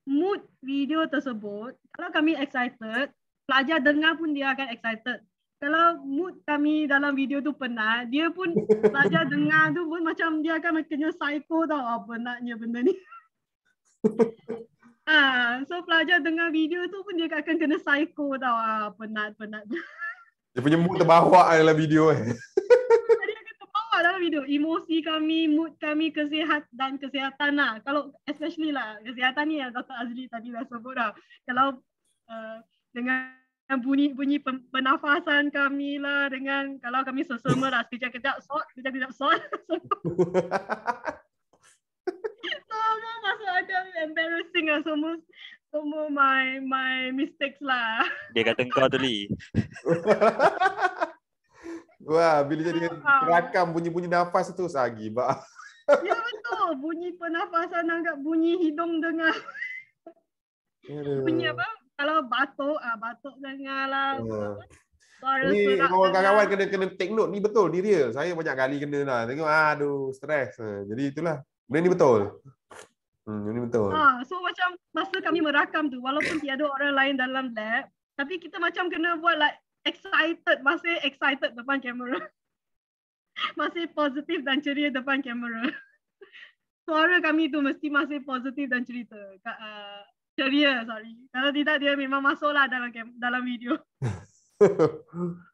mood video tersebut, kalau kami excited, pelajar dengar pun dia akan excited. Kalau mood kami dalam video tu penat, dia pun pelajar dengar tu pun macam dia akan kena psycho tau. Penatnya benda ni. So pelajar dengar video tu pun dia akan kena psycho tau. Penat. Dia punya mood terbawa dalam video Dia akan terbawa dalam video. Emosi kami, mood kami, kesihatan lah. Kalau especially lah, kesihatan ni yang Dr. Azli tadi dah sebut dah. Kalau dengan bunyi pernafasan kami lah, dengan kalau kami sesama lah, sekejap-kejap sort. Semua masuk ada embarrassing lah, semua my mistakes lah. Dia kata kau tu Li. Wah, bila jadi terakam bunyi-bunyi nafas tu sagi bah. Ya betul, bunyi pernafasan agak bunyi hidung dengar. Bunyi apa? Kalau batuk dengar lah. Suara Ni serak kawan-kawan kena take note ni betul, ni real. Saya banyak kali kena lah. Tengok aduh, stres. Jadi itulah. Benda ni betul. Ini betul. So macam masa kami merakam tu, walaupun tiada orang lain dalam lab, tapi kita macam kena buat like masih excited depan kamera. Masih positif dan ceria depan kamera. Suara kami tu mesti masih positif dan ceria, sorry. Kalau tidak dia memang masuklah dalam video.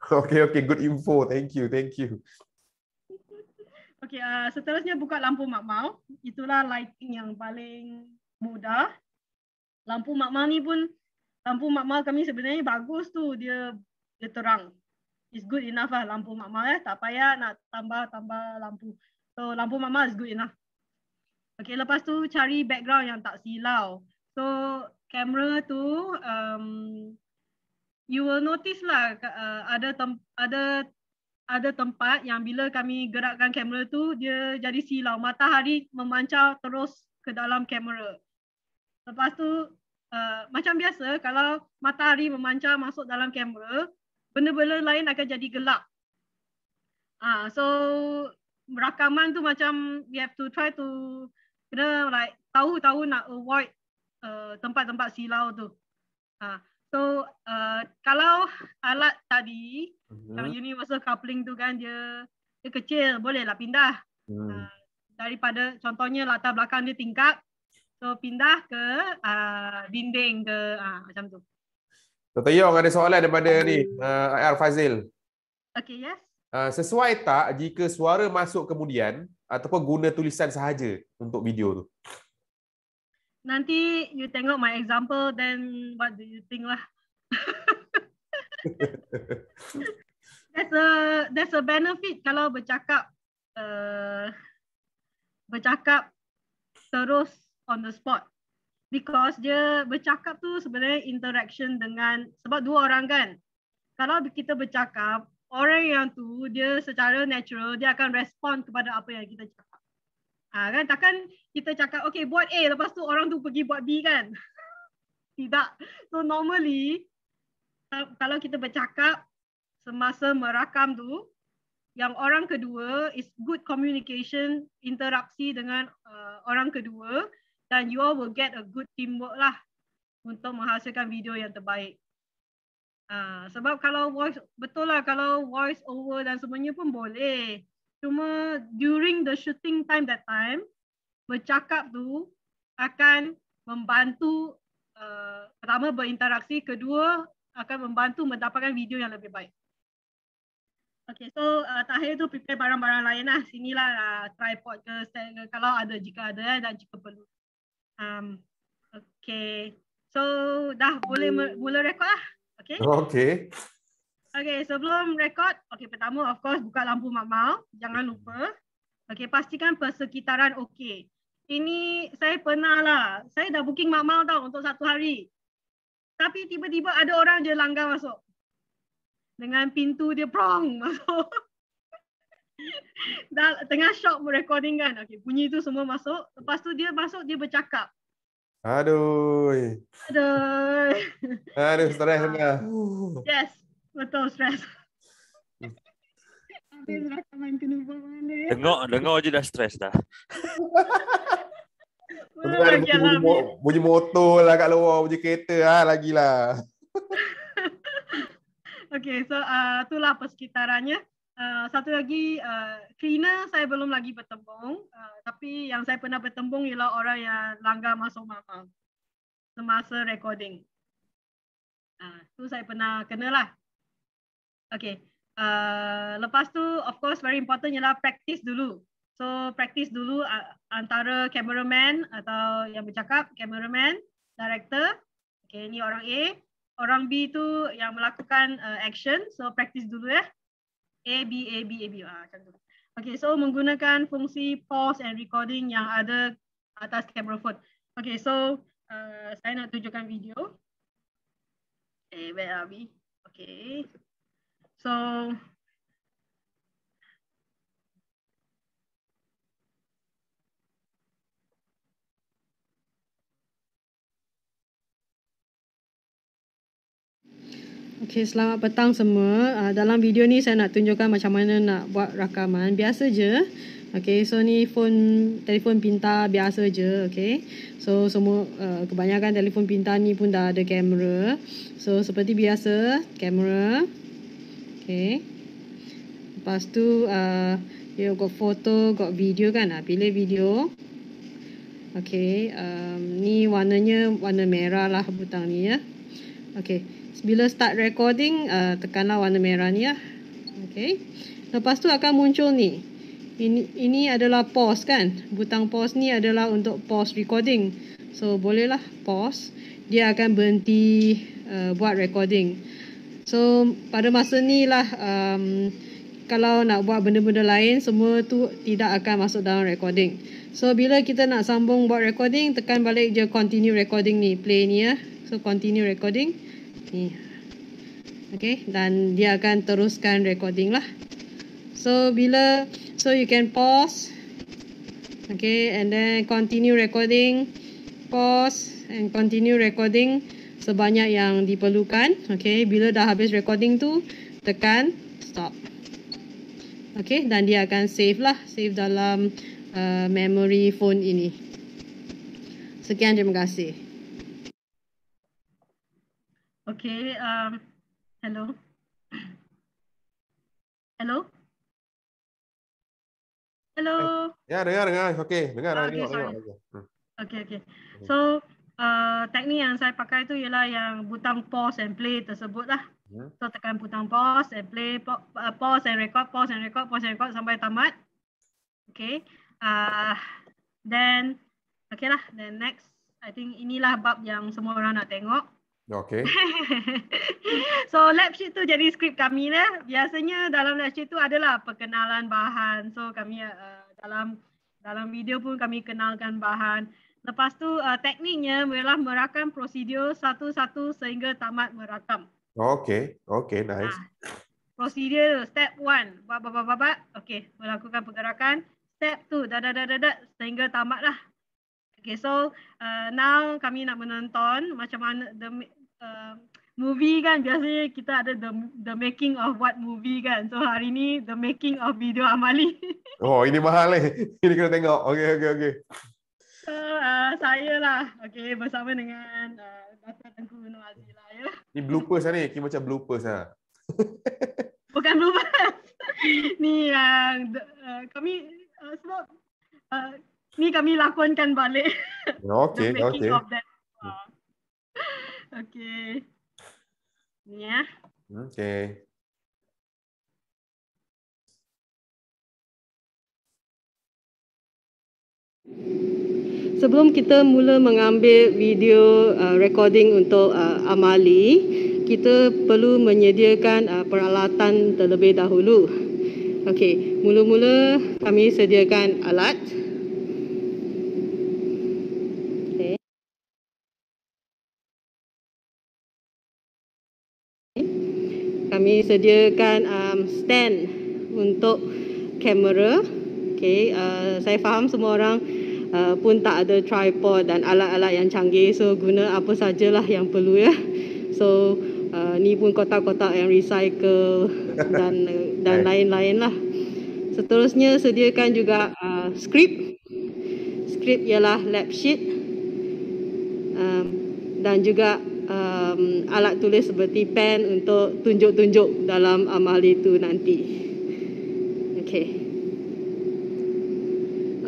Okay, good info. Thank you. Okay, seterusnya buka lampu makmau. Itulah lighting yang paling mudah. Lampu makmau kami sebenarnya bagus tu, dia terang. It's good enough lah lampu makmau tak payah nak tambah lampu. So lampu makmau is good enough. Okay, lepas tu cari background yang tak silau. So kamera tu you will notice lah ada tempat yang bila kami gerakkan kamera tu dia jadi silau. Matahari memancar terus ke dalam kamera. Lepas tu macam biasa kalau matahari memancar masuk dalam kamera, benda-benda lain akan jadi gelap. So rakaman tu macam we have to try to kena like tahu nak avoid tempat-tempat silau tu. So kalau alat tadi yang universal coupling tu kan dia kecil, bolehlah pindah. Daripada contohnya latar belakang dia tingkap, so pindah ke dinding ke macam tu. Dr. Yong ada soalan daripada ni AR Fazil. Okay, yes. Sesuai tak jika suara masuk kemudian ataupun guna tulisan sahaja untuk video tu? Nanti you tengok my example, then what do you think lah? There's a benefit kalau bercakap terus on the spot, because dia bercakap tu sebenarnya interaction dengan, sebab dua orang kan. Kalau kita bercakap, orang yang tu dia secara natural dia akan respond kepada apa yang kita cakap. Kan takkan kita cakap okay buat A, lepas tu orang tu pergi buat B kan. Tidak. So normally kalau kita bercakap semasa merakam tu, yang orang kedua is good communication, interaksi dengan orang kedua, dan you all will get a good teamwork lah untuk menghasilkan video yang terbaik. Sebab kalau voice, betul lah kalau voice over dan semuanya pun boleh. Cuma during the shooting time that time, bercakap tu akan membantu pertama berinteraksi, kedua akan membantu mendapatkan video yang lebih baik. Okay, so terakhir tu prepare barang-barang lain lah. Sinilah tripod ke, stand ke, kalau ada, jika ada dan jika perlu. Okay, so dah boleh mula rekod lah. Okay. Okay. Okay, sebelum rekod, okay, pertama of course buka lampu mak-mak, jangan lupa. Okay, pastikan persekitaran okay. Ini saya pernah lah, saya dah booking mak-mak tau untuk 1 hari. Tapi tiba-tiba ada orang je langgar masuk. Dengan pintu dia prong masuk. Dah tengah shock recording kan. Okay, bunyi tu semua masuk. Lepas tu dia masuk, dia bercakap. Aduh. Aduh, stres lah. Yes, betul stres. Habis rakaman kena buat mana. Dengar je dah stres dah. Ada bunyi motor lah kat luar, bunyi kereta lagilah. Okay, so itulah persekitarannya. Satu lagi, cleaner saya belum lagi bertembung. Tapi yang saya pernah bertembung ialah orang yang langgar masuk mak-mak semasa recording. Tu saya pernah kenalah. Okay. Lepas tu, of course, very important ialah practice dulu. So, practice dulu antara cameraman atau yang bercakap, cameraman, director. Okay, ni orang A. Orang B tu yang melakukan action. So, practice dulu ya. A, B, A, B, A, B. Macam tu. Okay, so menggunakan fungsi pause and recording yang ada atas camera phone. Okay, so saya nak tunjukkan video. Okay, where are we? Okay. So, okay, selamat petang semua. Dalam video ni saya nak tunjukkan macam mana nak buat rakaman. Biasa je. Okay, so ni telefon pintar biasa je. Okay, so semua kebanyakan telefon pintar ni pun dah ada kamera. So seperti biasa, kamera. Okay. Lepas tu you got foto, got video kan. Pilih video. Okay, ni warnanya warna merah lah butang ni ya. Okay. Bila start recording, tekanlah warna merah ni ya. Okay. Lepas tu akan muncul ni. Ini adalah pause kan. Butang pause ni adalah untuk pause recording. So bolehlah pause. Dia akan berhenti buat recording. So pada masa ni lah kalau nak buat benda-benda lain, semua tu tidak akan masuk dalam recording. So bila kita nak sambung buat recording, tekan balik je continue recording ni. Play ni ya. So continue recording. Ni. Okay, dan dia akan teruskan recording lah. So you can pause. Okay, and then continue recording. Pause and continue recording sebanyak yang diperlukan. Okay, bila dah habis recording tu, tekan stop. Okay, dan dia akan save lah. Save dalam memory phone ini. Sekian, terima kasih. Okay, hello. Hello? Hello? Ya, dengar. Okay, dengar. Okay, sorry. Tengok. Okay. So, teknik yang saya pakai tu ialah yang butang pause and play tersebut lah. So, tekan butang pause and play, pause and record sampai tamat. Okay. Then next. I think inilah bab yang semua orang nak tengok. Okay. So lab sheet tu jadi skrip kami lah. Biasanya dalam lab sheet tu adalah perkenalan bahan. So kami dalam video pun kami kenalkan bahan. Lepas tu tekniknya ialah merakam prosedur satu-satu sehingga tamat merakam. Okay, nice. Prosedur step 1, okay, melakukan pergerakan. Step 2, sehingga tamat lah. Okay, so now kami nak menonton macam mana movie kan. Biasanya kita ada the making of what movie kan. So hari ni the making of video Amali. Oh, ini mahal ini kena tengok. Okay. So saya lah, okay, bersama dengan Dr. Tengku Nur Azila ya. Ni bloopers lah ni, kira macam bloopers lah. Bukan bloopers. Ni yang kami sebab ni kami lakonkan balik. Okay. The making of that. Okey. Ni ya. Okey. Sebelum kita mula mengambil video recording untuk amali, kita perlu menyediakan peralatan terlebih dahulu. Okey, mula-mula kami sediakan alat. Okey. Kami sediakan stand untuk kamera. Okey, saya faham semua orang pun tak ada tripod dan alat-alat yang canggih, so guna apa sajalah yang perlu ya. So ni pun kotak-kotak yang recycle dan lain-lain lah. Seterusnya sediakan juga skrip. Skrip ialah lab sheet dan juga alat tulis seperti pen untuk tunjuk-tunjuk dalam amali itu nanti. Okey.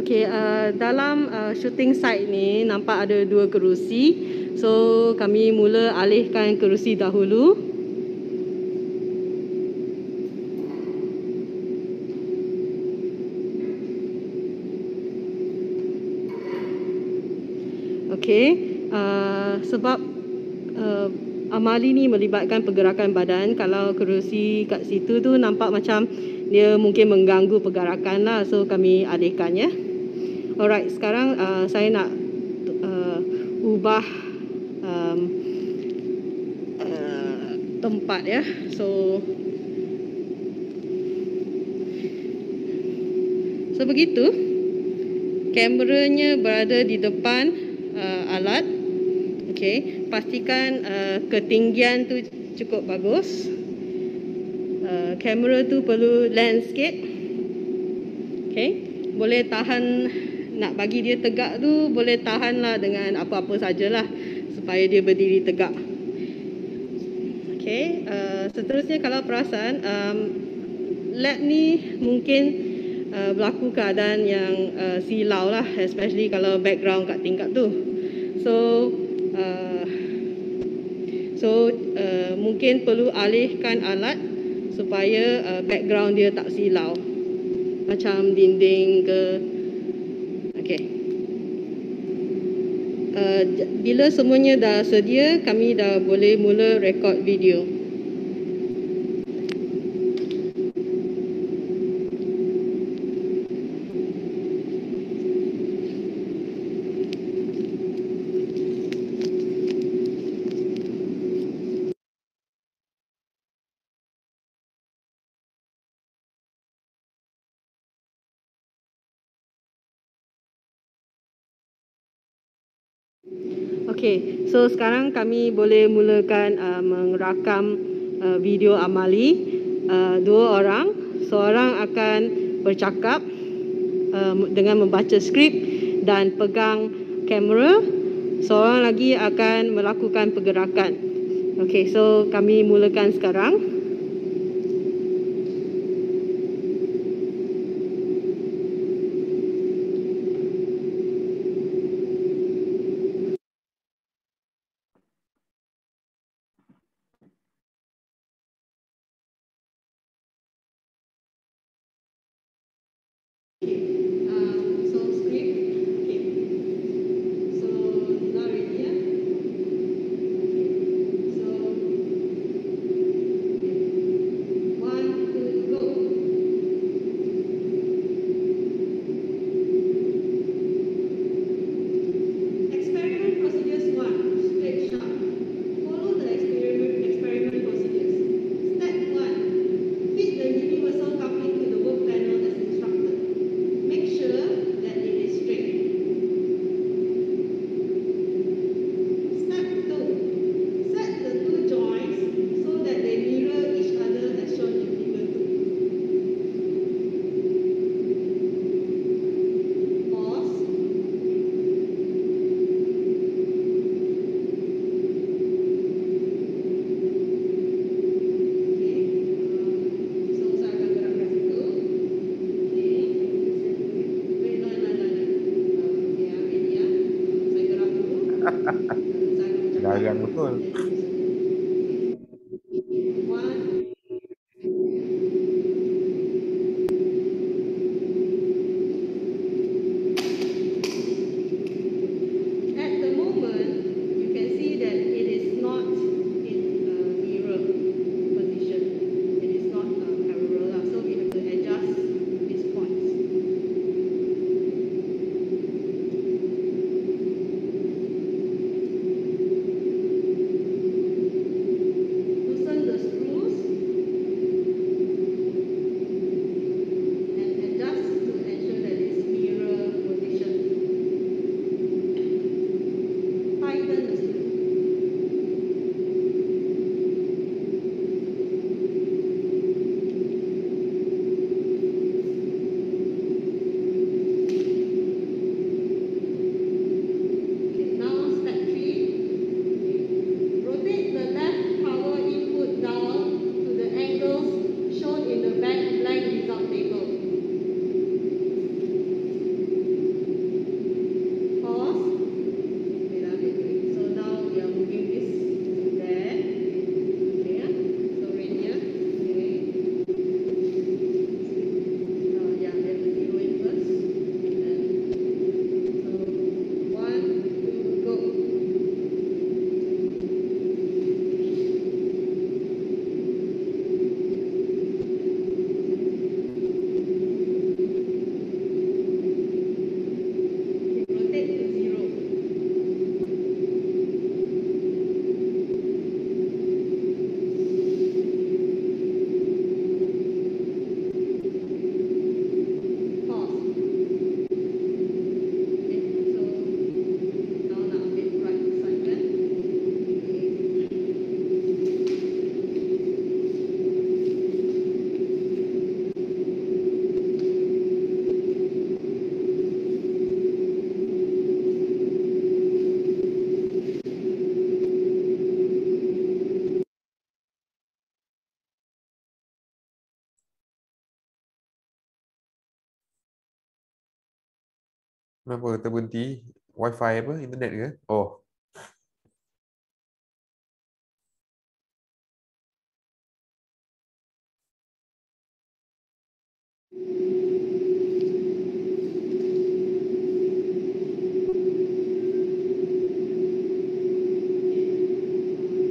Okey, dalam shooting site ni nampak ada 2 kerusi. So kami mula alihkan kerusi dahulu. Okey, sebab amali ni melibatkan pergerakan badan. Kalau kerusi kat situ tu nampak macam dia mungkin mengganggu pergerakan lah. So kami alihkan ya. Alright, sekarang saya nak ubah tempat ya. So begitu. Kameranya berada di depan alat. Okey, pastikan ketinggian tu cukup bagus. Kamera tu perlu lens sikit. Okey, boleh tahan, nak bagi dia tegak tu boleh tahanlah dengan apa-apa sajalah supaya dia berdiri tegak. Okey, seterusnya kalau perasan lab ni mungkin berlaku keadaan yang silau lah, especially kalau background kat tingkap tu. So mungkin perlu alihkan alat supaya background dia tak silau, macam dinding ke. Okey. Bila semuanya dah sedia, kami dah boleh mula rekod video. Okey, so sekarang kami boleh mulakan merakam video amali. 2 orang, seorang akan bercakap dengan membaca skrip dan pegang kamera. Seorang lagi akan melakukan pergerakan. Okey, so kami mulakan sekarang. Garang tu. betul. At the moment, you can see that it is not in mirror position. It is not parallel, so we have to adjust these points. Loosen the screws and adjust to ensure that it's mirror position. Tighten the screw. Okay, now step 3. Rotate the left power input dial to the angles shown in the blank result table. Pause. Wait, so now we are moving this to there. Okay, so right here. Okay. Yeah, let the zero in first. And then, so 1, 2, go. Rotate to 0. Pause. Okay, so now nak ambil right side kan. Kenapa terberhenti? Wi-Fi apa? Internet ke? Oh,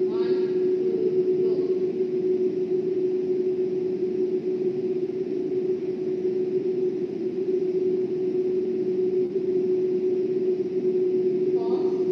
One, two, go. Pause.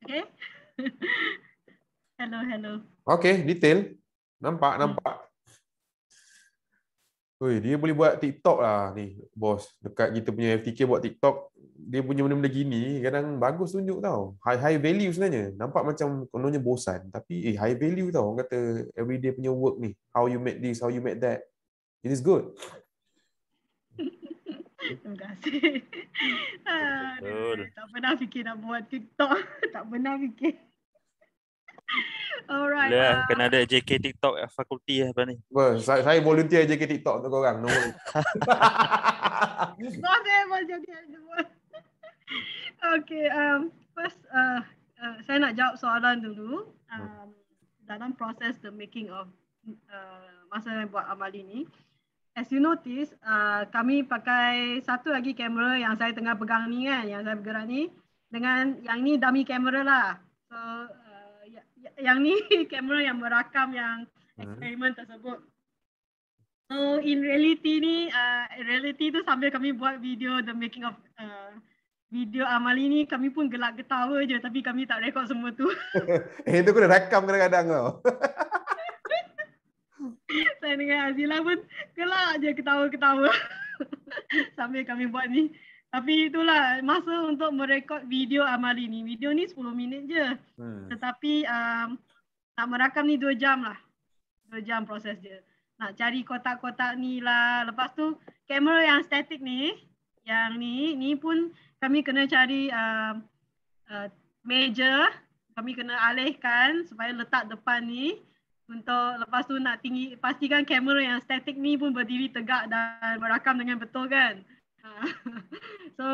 Okay. Hello. Okay, detail. Nampak. Oi, dia boleh buat TikTok lah ni, bos. Dekat kita punya FTK buat TikTok, dia punya benda-benda gini kadang bagus tunjuk tau. High value sebenarnya. Nampak macam kononnya bosan, tapi high value tau. Orang kata everyday punya work ni. How you make this, how you make that. It is good. Terima kasih. Betul. Tak pernah fikir nak buat TikTok. Tak pernah fikir. Alright. Boleh lah, kena ada JK TikTok fakulti lah ni. Saya volunteer je ke TikTok untuk korang. No worry. Kau saya mau jadi animal. Okay. First, saya nak jawab soalan dulu. Dalam proses the making of masa saya buat amal ini. As you notice, kami pakai satu lagi kamera yang saya tengah pegang ni kan, yang saya bergerak ni. Dengan yang ni dummy kamera lah. So, yang ni kamera yang merakam yang eksperimen tersebut. So, in reality ni, reality tu sambil kami buat video the making of video amal ini, kami pun gelak ketawa je tapi kami tak rekod semua tu. Itu kena rakam kadang-kadang tau. Saya dengan Azila pun gelak je ketawa-ketawa sambil kami buat ni. Tapi itulah masa untuk merekod video amal ini. Video ni 10 minit je. Tetapi nak merakam ni 2 jam lah. 2 jam proses dia. Nak cari kotak-kotak ni lah. Lepas tu kamera yang static ni, yang ni pun kami kena cari meja. Kami kena alihkan supaya letak depan ni. Untuk lepas tu nak tinggi, pastikan kamera yang static ni pun berdiri tegak dan merakam dengan betul kan. So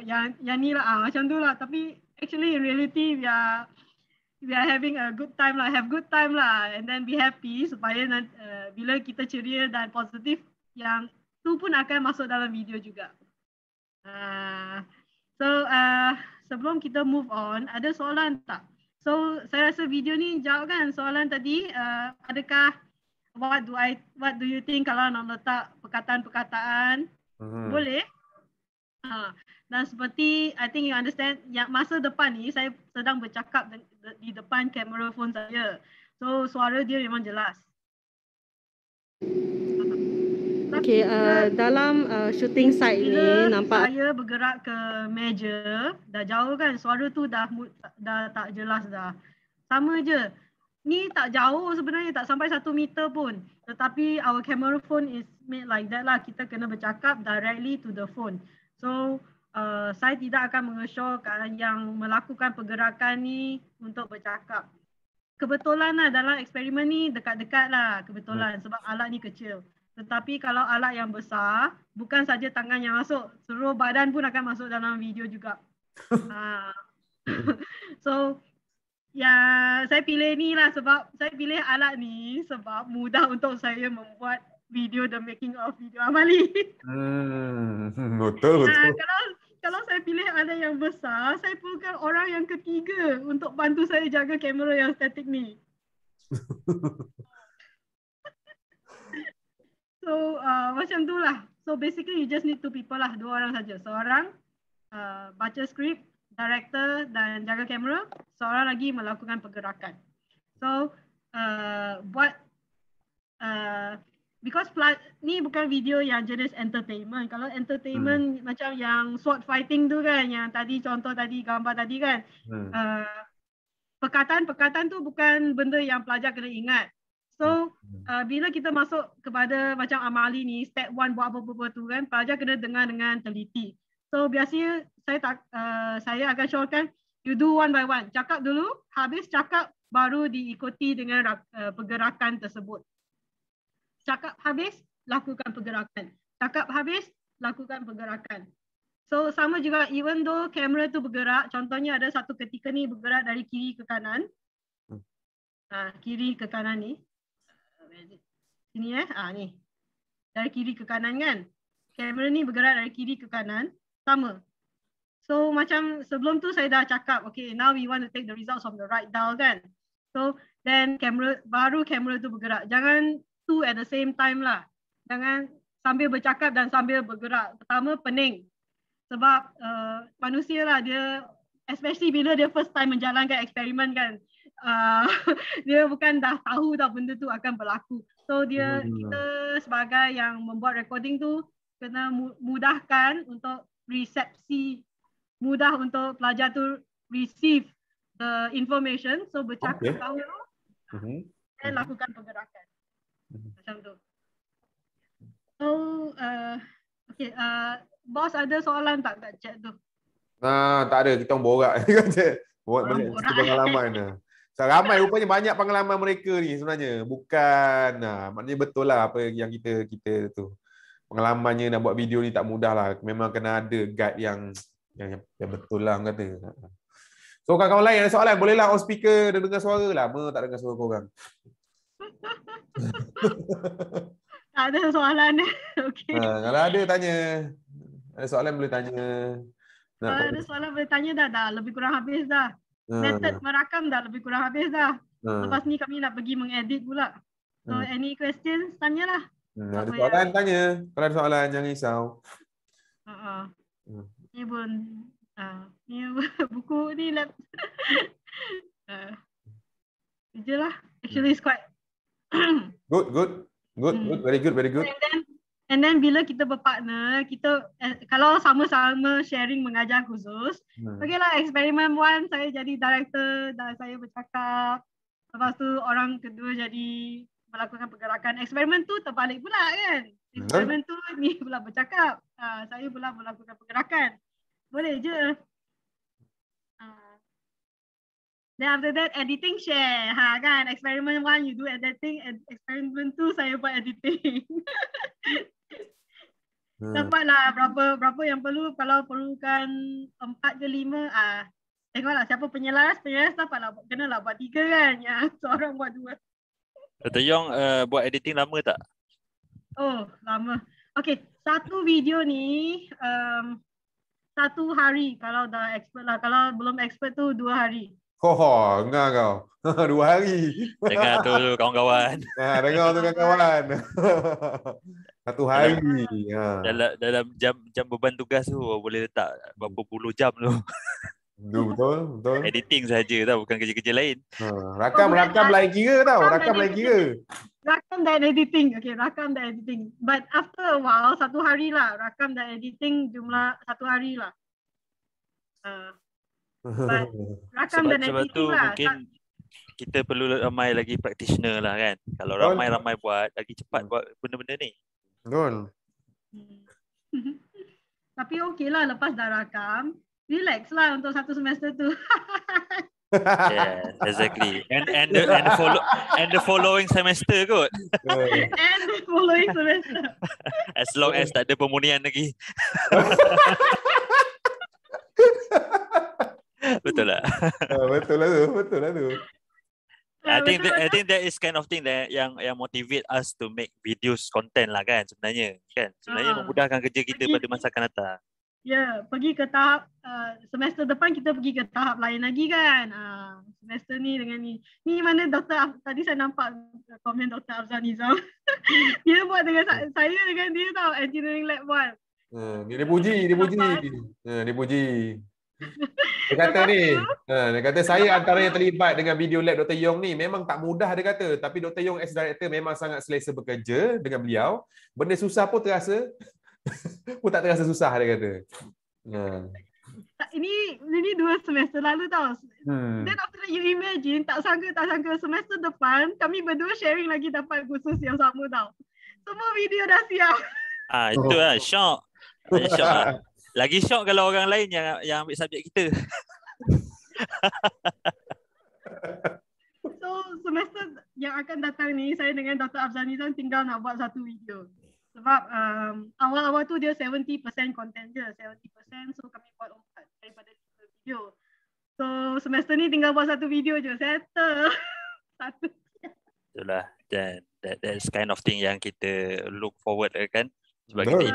yang ni lah macam tu lah. Tapi actually in reality we are having a good time lah, have good time lah, and then be happy supaya bila kita ceria dan positif, yang tu pun akan masuk dalam video juga. So sebelum kita move on, ada soalan tak? So saya rasa video ni jawab kan soalan tadi. Adakah what do you think kalau nak letak perkataan-perkataan? Boleh. Dan seperti I think you understand, yang masa depan ni saya sedang bercakap di depan kamera phone saya. So suara dia memang jelas. Okay, dalam shooting site ni nampak saya bergerak ke meja, dah jauh kan, suara tu dah tak jelas dah. Sama je. Ni tak jauh sebenarnya, tak sampai 1 meter pun. Tetapi our camera phone is made like that lah. Kita kena bercakap directly to the phone. So saya tidak akan mengesyorkan yang melakukan pergerakan ni untuk bercakap. Kebetulan lah dalam eksperimen ni dekat-dekat lah kebetulan sebab alat ni kecil. Tetapi kalau alat yang besar, bukan saja tangan yang masuk, seluruh badan pun akan masuk dalam video juga. So, ya saya pilih ni lah sebab saya pilih alat ni sebab mudah untuk saya membuat video the making of video amali. Betul. Kalau saya pilih alat yang besar, saya perlukan orang yang ketiga untuk bantu saya jaga kamera yang statik ni. So macam tu lah. So basically you just need 2 people lah, 2 orang saja. Seorang baca skrip, director dan jaga kamera. Seorang lagi melakukan pergerakan. So because ni bukan video yang jenis entertainment. Kalau entertainment macam yang sword fighting tu kan, yang tadi contoh tadi, gambar tadi kan. Perkataan-perkataan tu bukan benda yang pelajar kena ingat. So bila kita masuk kepada macam amali ni, step 1 buat apa-apa tu kan, pelajar kena dengar dengan teliti. So biasanya saya akan syorkan you do one by one. Cakap dulu, habis cakap baru diikuti dengan pergerakan tersebut. Cakap habis, lakukan pergerakan. Cakap habis, lakukan pergerakan. So sama juga, even though kamera tu bergerak, contohnya ada satu ketika ni bergerak dari kiri ke kanan. Kiri ke kanan ni. Sini ni. Dari kiri ke kanan kan. Kamera ni bergerak dari kiri ke kanan. Sama. So macam sebelum tu saya dah cakap, okay, now we want to take the results from the right dial kan. So then baru kamera tu bergerak. Jangan two at the same time lah. Jangan sambil bercakap dan sambil bergerak. Pertama pening. Sebab manusia lah dia especially bila dia first time menjalankan eksperimen kan. Dia bukan dah tahu dah benda tu akan berlaku. So kita sebagai yang membuat recording tu kena mudahkan untuk resepsi, mudah untuk pelajar tu receive the information. So bercakap dahulu dan lakukan pergerakan. Macam tu. So okay, bos ada soalan tak kat chat tu? Tak ada, kita orang borak. Borak balik pengalaman. Ramai rupanya banyak pengalaman mereka ni sebenarnya. Bukan, maknanya betul lah apa yang kita tu. Pengalamannya nak buat video ni tak mudah lah. Memang kena ada guide yang betul lah orang kata. So kawan-kawan lain ada soalan, bolehlah on speaker dan dengar suara. Lama tak dengar suara korang. Tak ada soalan. Okay. Kalau ada tanya. Ada soalan boleh tanya. Ada soalan boleh tanya dah lebih kurang habis dah. Method merakam dah lebih kurang habis dah. Lepas ni kami nak pergi mengedit pula. So any questions, tanyalah. Ada soalan tanya. Kalau ada soalan jangan risau. Ni pun ni buku ni lab. Je lah. Actually it's quite good. Very good. And then bila kita berpartner, kita kalau sama-sama sharing mengajar khusus, okeylah eksperimen 1 saya jadi director dan saya bercakap. Lepas tu orang kedua jadi melakukan pergerakan. Eksperimen tu terbalik pula kan. Eksperimen tu ni pula bercakap. Saya pula melakukan pergerakan. Boleh je. Then after that editing share. Kan eksperimen 1 you do editing, eksperimen 2 saya buat editing. Dapatlah berapa yang perlu. Kalau perlukan 4 ke 5, tengoklah siapa penyelaras dapatlah kenalah buat 3 kan. Seorang buat 2. Dr. Yong buat editing lama tak? Oh, lama. Okay, satu video ni 1 hari kalau dah expert lah. Kalau belum expert tu 2 hari. Enggak kau. 2 hari. Dengar tu kawan-kawan. Dengar tu kawan-kawan. 1 hari. Dalam jam beban tugas tu boleh letak berapa puluh jam tu. Betul. Editing saja tau, bukan kerja-kerja lain. Rakam lain kira tau. Rakam lain kira. Rakam dan editing. Okay, rakam dan editing. But after a while, 1 hari lah. Rakam dan editing jumlah 1 hari lah. But rakam dan editing tu lah. Mungkin kita perlu ramai lagi practitioner lah kan. Kalau ramai-ramai buat, lagi cepat buat benda-benda ni. Betul. Tapi okey lah, lepas dah rakam, relax lah untuk 1 semester tu. Yeah, exactly. And the following semester kot. And the following semester. As long as tak ada pemunian lagi. Betul lah. Betul lah tu. I think that is kind of thing that yang motivate us to make videos content lah kan sebenarnya. Memudahkan kerja kita pada masa akan datang. Ya, pergi ke tahap semester depan kita pergi ke tahap lain lagi kan. Semester ni dengan ni. Ni mana tadi saya nampak komen Dr. Afzal Nizam. Dia buat dengan saya dengan dia tau, engineering lab 1. Dia puji. Dia kata ni, dia kata saya antara yang terlibat dengan video lab Dr. Yong ni memang tak mudah dia kata, tapi Dr. Yong as director memang sangat selesa bekerja dengan beliau. Benda susah pun terasa pun tak terasa susah dia kata. Ini 2 semester lalu tau. Then after that you imagine, tak sangka semester depan kami berdua sharing lagi dapat khusus yang sama tau. Semua video dah siap. Itu lah, shock. Lagi shock kalau orang lain yang ambil subjek kita. So semester yang akan datang ni saya dengan Dr. Afzal Nizam tinggal nak buat 1 video. Sebab awal-awal tu dia 70% content je, 70%, so kami buat 4 daripada 2 video. So semester ni tinggal buat 1 video je, settle. Itulah, dan that's kind of thing yang kita look forward kan. Sebab kita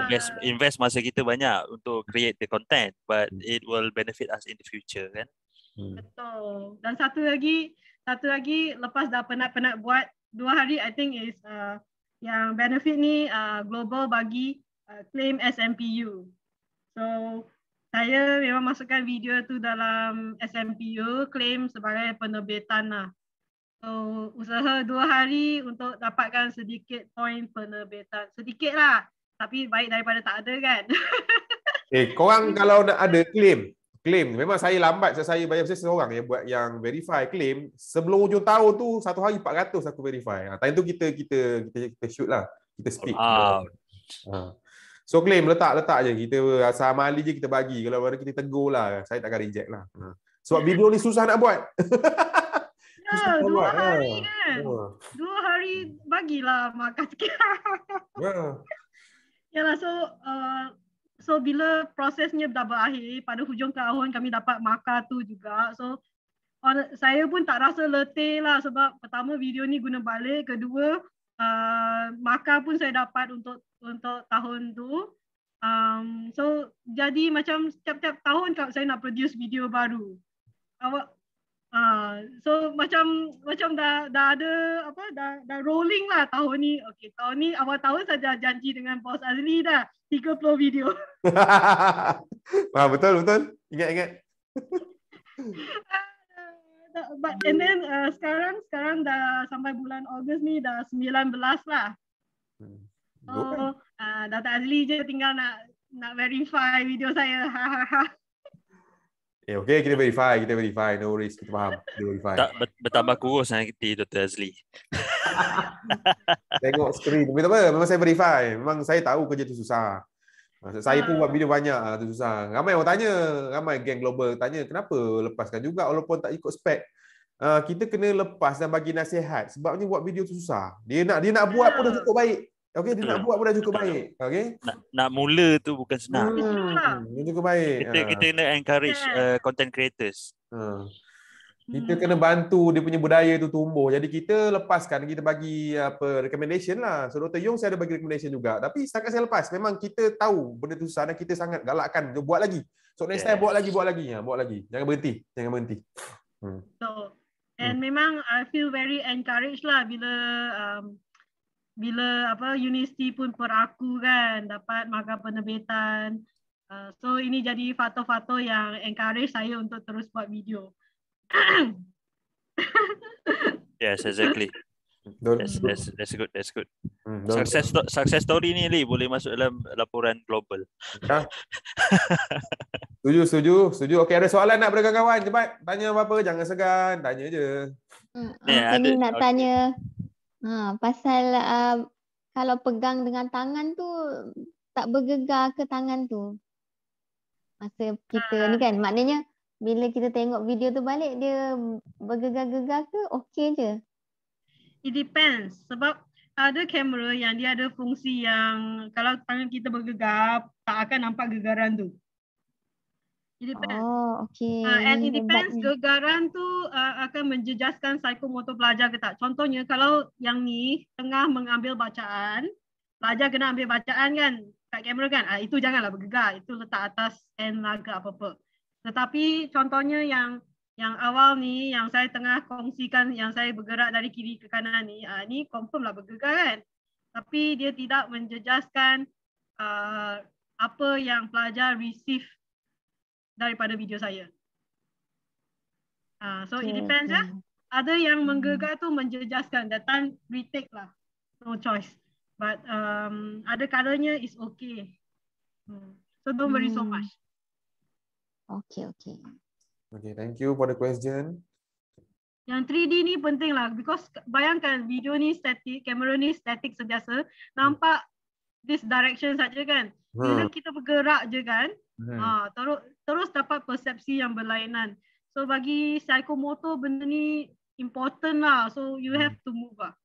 invest masa kita banyak untuk create the content, but it will benefit us in the future kan. Betul. Dan satu lagi lepas dah penat-penat buat 2 hari, I think is yang benefit ni global bagi claim SMPU. So saya memang masukkan video tu dalam SMPU, claim sebagai penerbitan lah. So usaha 2 hari untuk dapatkan sedikit poin penerbitan. Sedikit lah, tapi baik daripada tak ada kan. Korang kalau nak ada claim memang saya lambat, saya bayar saya seorang yang buat yang verify claim. Sebelum hujung tahun tu 1 hari 400 aku verify. Time tu kita shoot lah, kita speak. So claim letak je, kita asal amali je kita bagi. Kalau ada kita tegur lah, saya takkan reject lah. Sebab video ni susah nak buat. Ya, 2 hari kan. 2 hari bagilah makan sikit. Yalah, so bila prosesnya dah berakhir, pada hujung tahun kami dapat markah tu juga. So saya pun tak rasa letih lah sebab pertama video ni guna balik, kedua markah pun saya dapat untuk tahun tu. So jadi macam setiap tahun saya nak produce video baru. So macam dah ada apa, dah rolling lah tahun ni. Okey, tahun ni awal tahun saya dah janji dengan bos Azli dah 30 video. Betul. Ingat. But and then sekarang dah sampai bulan Ogos ni dah 19 lah. So Dr. Azli je tinggal nak verify video saya. Okay, kita verify. No worries, kita faham. Kita verify. Tak bertambah kurus nanti Dr. Azli. Tengok skrin. Tapi tak apa, memang saya verify. Memang saya tahu kerja tu susah. Saya pun buat video banyak tu susah. Ramai orang tanya, ramai geng global tanya, kenapa lepaskan juga walaupun tak ikut spek. Kita kena lepas dan bagi nasihat. Sebabnya buat video tu susah. Dia nak buat pun dah cukup baik. Okay, dia nak buat pun dah cukup baik. Okay? Nak mula tu bukan senang. Dia cukup baik. Kita kena encourage content creators. Kita kena bantu dia punya budaya tu tumbuh. Jadi kita lepaskan, kita bagi recommendation lah. So Dr. Yong saya ada bagi recommendation juga. Tapi setakat saya lepas, memang kita tahu benda tu susah dan kita sangat galakkan buat lagi. So next time buat lagi. Jangan berhenti. So and memang I feel very encouraged lah bila universiti pun per aku kan dapat markah penerbitan. So ini jadi faktor-faktor yang encourage saya untuk terus buat video. Yes, exactly. That's good. Success story ni Li boleh masuk dalam laporan global. Setuju. Okey, ada soalan nak pada kawan-kawan? Cepat tanya apa-apa, jangan segan, tanya je. Ni nak tanya pasal kalau pegang dengan tangan tu tak bergegar ke tangan tu masa kita ni kan, maknanya bila kita tengok video tu balik dia bergegar-gegar ke okey je? It depends sebab ada kamera yang dia ada fungsi yang kalau tangan kita bergegar tak akan nampak gegaran tu. It depends. Oh, okay. And it depends gegaran tu akan menjejaskan psikomotor pelajar ke tak. Contohnya kalau yang ni tengah mengambil bacaan, pelajar kena ambil bacaan kan kat kamera kan, itu janganlah bergegar, itu letak atas hand laga apa-apa. Tetapi contohnya yang awal ni yang saya tengah kongsikan yang saya bergerak dari kiri ke kanan ni, ni confirm lah bergegar kan. Tapi dia tidak menjejaskan apa yang pelajar receive daripada video saya. So it depends ya. Ada yang menggegar tu menjejaskan, that time retake lah. No choice. But ada kalanya is okay. So don't worry so much. Okay. Okay, thank you for the question. Yang 3D ni penting lah because bayangkan video ni static, kamera ni static sentiasa, nampak this direction saja kan. Bila kita bergerak je kan, terus dapat persepsi yang berlainan. So bagi psikomotor benda ni important lah. So you have to move lah.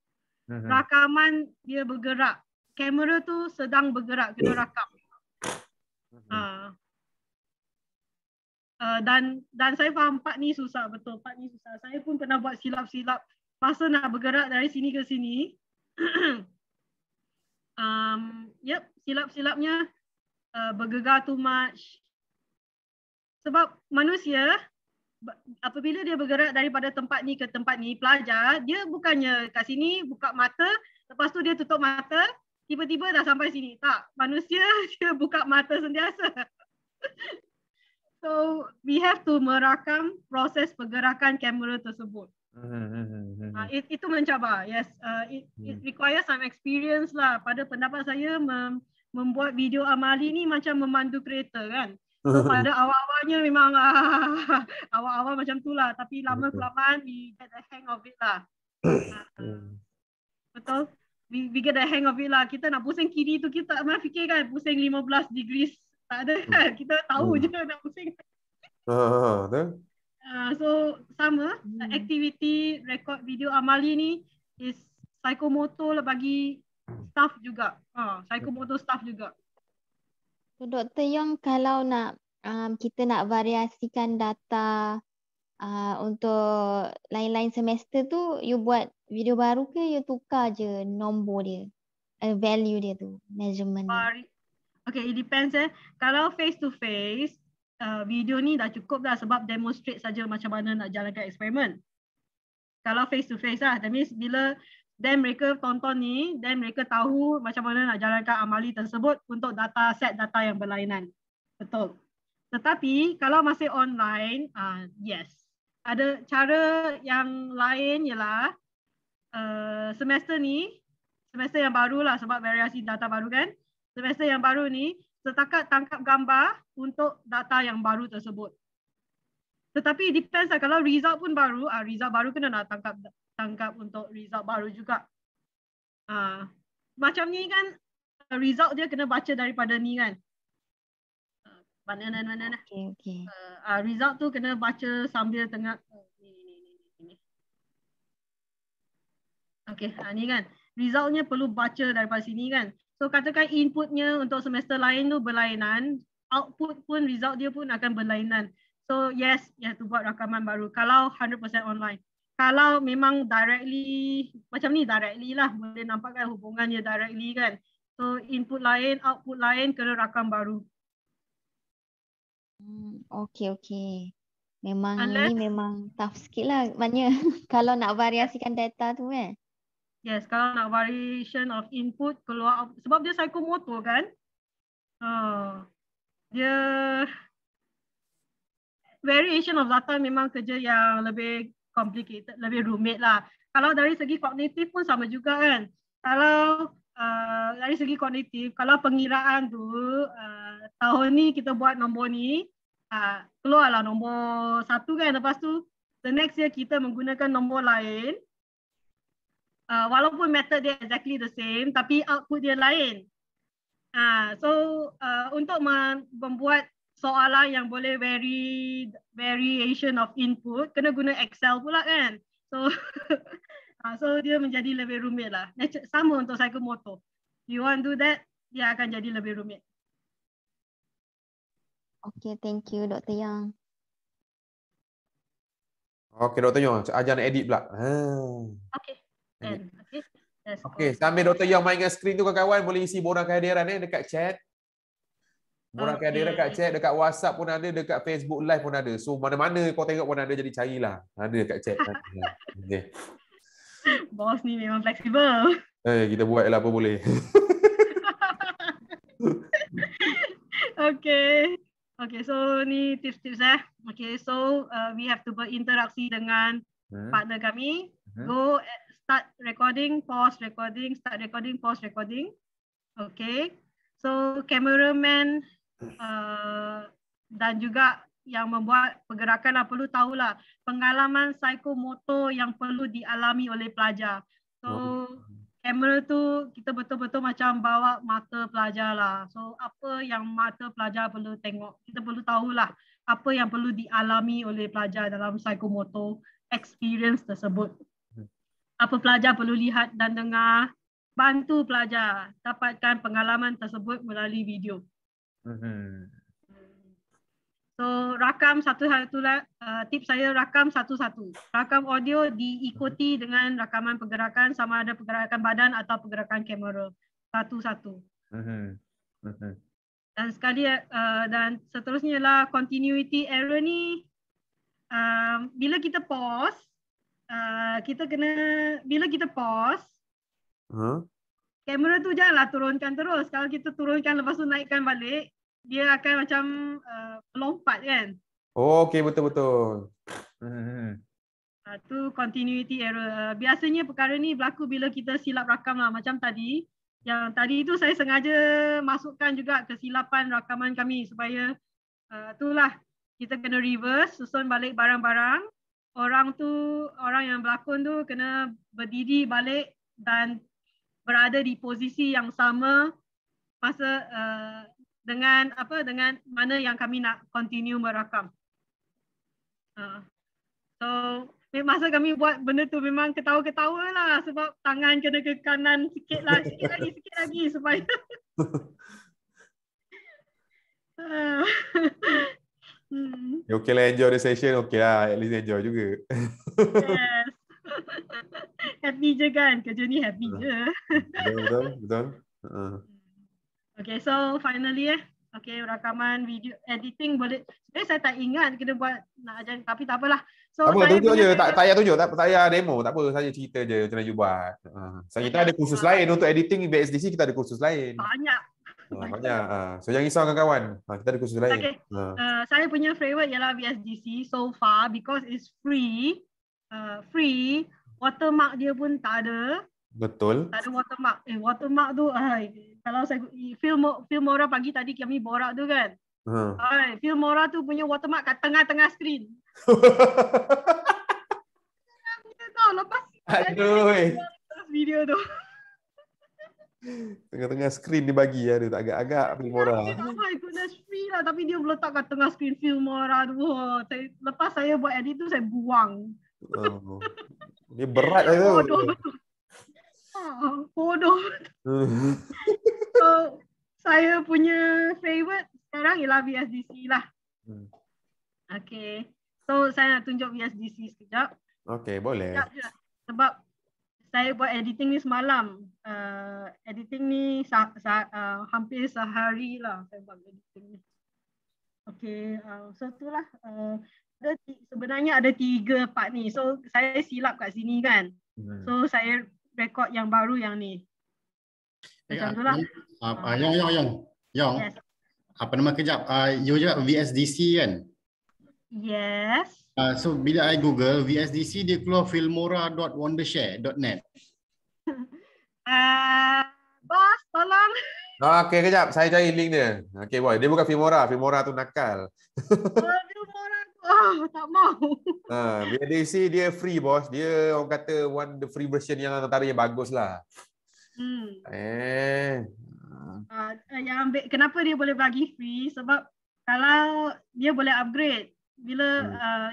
Rakaman dia bergerak, kamera tu sedang bergerak, kena rakam. Dan saya faham part ni susah, betul, part ni susah. Saya pun pernah buat silap-silap masa nak bergerak dari sini ke sini. Silap-silapnya bergegar too much. Sebab manusia apabila dia bergerak daripada tempat ni ke tempat ni, pelajar dia bukannya kat sini buka mata, lepas tu dia tutup mata, tiba-tiba dah sampai sini. Tak, manusia dia buka mata sentiasa. So we have to merakam proses pergerakan kamera tersebut. Itu mencabar. Yes, it requires some experience lah. Pada pendapat saya membuat video amali ni macam memandu kereta kan. So pada awal-awalnya memang awal-awal macam tu lah. Tapi lama-kelamaan we get the hang of it lah. Betul? We get the hang of it lah. Kita nak pusing kiri tu kita tak pernah fikir kan. Pusing 15 degrees. Tak ada kan. Kita tahu je nak pusing. So sama aktiviti rekod video amali ni is psikomotor lah bagi staff juga. Psikomotor staff juga. So, Dr. Yong, kalau nak kita nak variasikan data untuk lain-lain semester tu, you buat video baru ke you tukar je nombor dia, value dia tu, measurement dia? Okay, it depends Kalau face to face, video ni dah cukup dah sebab demonstrate saja macam mana nak jalankan eksperimen. Kalau face to face lah, that means bila mereka tonton ni, mereka tahu macam mana nak jalankan amali tersebut untuk set data yang berlainan. Betul. Tetapi kalau masih online, yes. Ada cara yang lain ialah semester yang baru lah sebab variasi data baru kan. Semester yang baru ni, setakat tangkap gambar untuk data yang baru tersebut. Tetapi depends lah, kalau result pun baru, result baru kena nak tangkap untuk result baru juga. Macam ni kan, result dia kena baca daripada ni kan. Mana. Okay. Result tu kena baca sambil tengah. Ni. Okay, ni kan. Resultnya perlu baca daripada sini kan. So katakan inputnya untuk semester lain tu berlainan, output pun result dia pun akan berlainan. So yes, you have to buat rakaman baru kalau 100% online. Kalau memang directly, macam ni directly lah, boleh nampak kan hubungannya directly kan. So input lain, output lain, kena rakam baru. Okay. Memang ini memang tough sikit lah. Maknanya kalau nak variasikan data tu Yes, kalau nak variation of input keluar, sebab dia psikomotor kan. Dia variation of data memang kerja yang lebih complicated, lebih rumit lah. Kalau dari segi kognitif pun sama juga kan. Kalau dari segi kognitif, kalau pengiraan tu tahun ni kita buat nombor ni, keluarlah nombor 1 kan. Lepas tu the next year kita menggunakan nombor lain. Walaupun method dia exactly the same, tapi output dia lain. So untuk membuat soalan yang boleh variation of input, kena guna Excel pula kan. So so dia menjadi lebih rumit lah. Sama untuk psikomotor. You want to do that, dia akan jadi lebih rumit. Okay, thank you Dr. Yang. Okay, Dr. Yang, ajar nak edit pula. Okay. Yes, okay, sambil Dr. Yang main dengan skrin tu kawan-kawan, boleh isi borang kehadiran dekat chat. Borang kehadiran dekat chat, dekat WhatsApp pun ada, dekat Facebook Live pun ada. So mana-mana kau tengok pun ada, jadi carilah. Ada dekat chat. Okay. Bos ni memang fleksibel. Kita buatlah apa boleh. Okay, so ni tips-tips Okay, so we have to berinteraksi dengan partner kami. Go start recording, pause recording, start recording, pause recording. Okay. So cameraman dan juga yang membuat pergerakan perlu tahulah pengalaman psikomotor yang perlu dialami oleh pelajar. So kamera tu kita betul-betul macam bawa mata pelajar lah. So apa yang mata pelajar perlu tengok, kita perlu tahulah apa yang perlu dialami oleh pelajar dalam psikomotor experience tersebut. Apa pelajar perlu lihat dan dengar, bantu pelajar dapatkan pengalaman tersebut melalui video. So rakam satu-satu, tips saya rakam satu-satu. Rakam audio diikuti dengan rakaman pergerakan, sama ada pergerakan badan atau pergerakan kamera. Satu-satu. Dan dan seterusnya lah continuity error ni, bila kita pause, bila kita pause, kamera tu janganlah turunkan terus. Kalau kita turunkan lepas tu naikkan balik, dia akan macam melompat kan. Oh, okey, betul-betul. Tu continuity error. Biasanya perkara ni berlaku bila kita silap rakam lah. Macam tadi. Yang tadi tu saya sengaja masukkan juga kesilapan rakaman kami supaya itulah kita kena reverse, susun balik barang-barang. Orang yang berlakon tu kena berdiri balik dan berada di posisi yang sama masa dengan mana yang kami nak continue merakam. So masa kami buat benda tu memang ketawa-ketawa lah sebab tangan kena ke kanan sikit lagi supaya Okay lah, enjoy the session. Okay lah, at least enjoy juga. Yes. Happy je kan, kerja ni happy je. Betul. Okay, so finally okay, rakaman video editing boleh. Sebenarnya saya tak ingat kena buat nak ajar, tapi tak apalah. So tak apa, saya tunjuk je. Tak payah tunjuk, tak payah demo, tak apa. Saya cerita je macam mana you buat. Kita ada kursus lain untuk editing BSDC, kita ada kursus lain. Banyak. So jangan risau kawan-kawan. Kita ada kursus lain. Okay. Saya punya favorite ialah VSDC so far because it's free. Free. Watermark dia pun tak ada. Betul. Tak ada watermark. Watermark tu kalau saya Filmora pagi tadi kami borak tu kan. Filmora tu punya watermark kat tengah-tengah skrin. Lepas video tu. Tengah-tengah skrin dia bagi ada tak agak-agak Filmora. Oh my goodness, free lah tapi dia letak kat tengah skrin Filmora tu. Lepas saya buat edit tu saya buang. Dia berat lah tu. Bodoh betul. Bodoh. So saya punya favorite sekarang ialah VSDC lah. Okay. So saya nak tunjuk VSDC sekejap. Okay, boleh. Sekejap je. Sebab saya buat editing ni semalam. Editing ni hampir sehari lah saya buat editing ni. Okay, so itulah. Sebenarnya ada 3 part ni. So saya silap kat sini kan. So saya rekod yang baru yang ni. Macam tu lah. Yang. Yes. Apa nama kejap? You juga VSDC kan? Yes. So bila I Google VSDC dia keluar filmora.wondershare.net. Bos, tolong. Okay, kejap. Saya cari link dia. Okay, boy. Dia bukan Filmora. Filmora tu nakal. Filmora tu. Tak mau. VSDC dia free, bos. Dia orang kata the free version yang antara yang bagus lah. Kenapa dia boleh bagi free? Sebab kalau dia boleh upgrade. Bila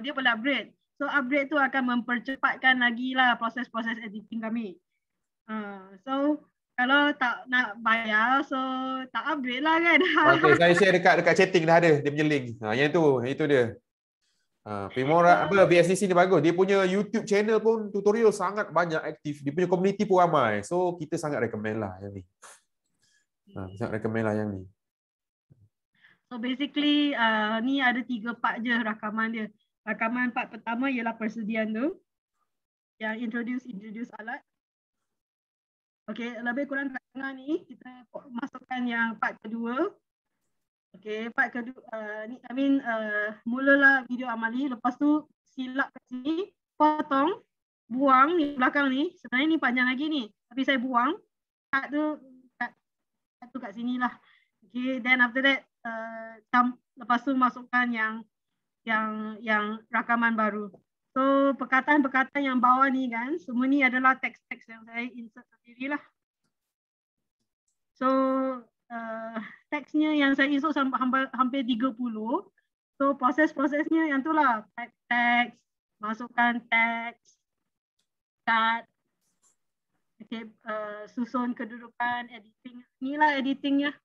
dia boleh upgrade. So upgrade tu akan mempercepatkan lagi lah proses-proses editing kami. So kalau tak nak bayar, so tak upgrade lah kan. Okay, saya share dekat chatting dah ada dia punya link. Yang tu, itu dia. Filmora VSDC ni bagus. Dia punya YouTube channel pun tutorial sangat banyak aktif. Dia punya community pun ramai. So kita sangat recommend lah yang ni. Sangat recommend lah yang ni. So basically ni ada 3 part je rakaman dia. Rakaman part pertama ialah persediaan tu. Yang introduce alat. Okay, lebih kurang kat tengah ni kita masukkan yang part kedua. Okay, part kedua mulalah video amali, lepas tu silap kat sini, potong, buang ni belakang ni. Sebenarnya ni panjang lagi ni, tapi saya buang. Kat tu kat sini lah. Okay, then after that lepas tu masukkan yang rakaman baru. So perkataan-perkataan yang bawah ni kan, semua ni adalah teks-teks yang saya insert sendiri lah. So teksnya yang saya insert hampir 30. So proses-prosesnya yang tu lah, teks, masukkan teks, cut, okay, susun kedudukan, editing. Inilah editingnya.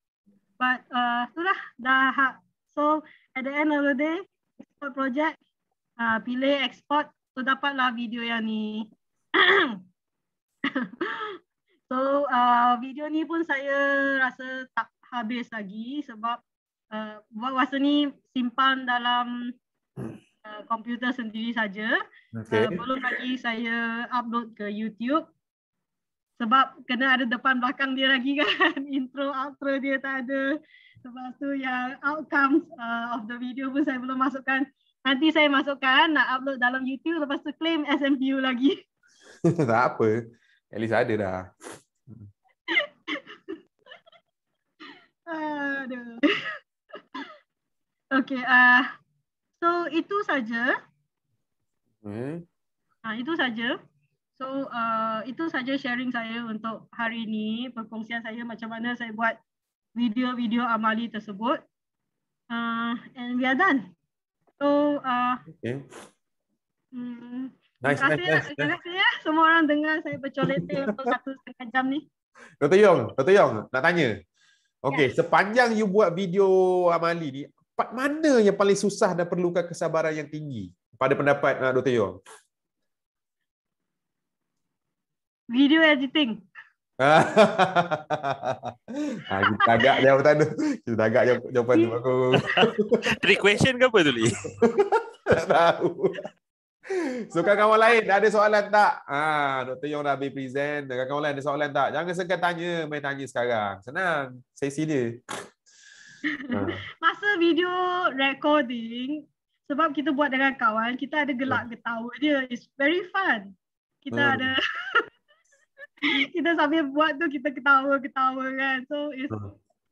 But itulah dah. So at the end of the day, export project, pilih export, so dapatlah video yang ni. So video ni pun saya rasa tak habis lagi sebab buat masa ni simpan dalam komputer sendiri saja. Okay. Belum lagi saya upload ke YouTube. Sebab kena ada depan belakang dia lagi kan. Intro, outro dia tak ada. Lepas tu yang outcomes of the video pun saya belum masukkan. Nanti saya masukkan, nak upload dalam YouTube, lepas tu claim SMPU lagi. Tak apa. At least ada dah. Aduh. Okay, so itu saja. Itu saja. So itu saja sharing saya untuk hari ini, perkongsian saya macam mana saya buat video-video amali tersebut. And we are done. So Okay. terima kasih ya semua orang dengar saya bercolete untuk 1,5 jam ni. Dr. Yong, nak tanya. Okay, sepanjang you buat video amali ni, part mana yang paling susah dan perlukan kesabaran yang tinggi pada pendapat Dr. Yong? Video editing. Kita agak jawapan tu. Kita agak jawapan tu. Aku Trick question ke apa tu, Li? tak tahu. So kawan-kawan lain ada soalan tak? Dr. Yong dah habis present. Kawan-kawan lain ada soalan tak? Jangan segan tanya, main tanya sekarang. Senang, sesi dia. Masa video recording, sebab kita buat dengan kawan, kita ada gelak ketawa dia. It's very fun. Kita ada kita sambil buat tu kita ketawa-ketawa kan. So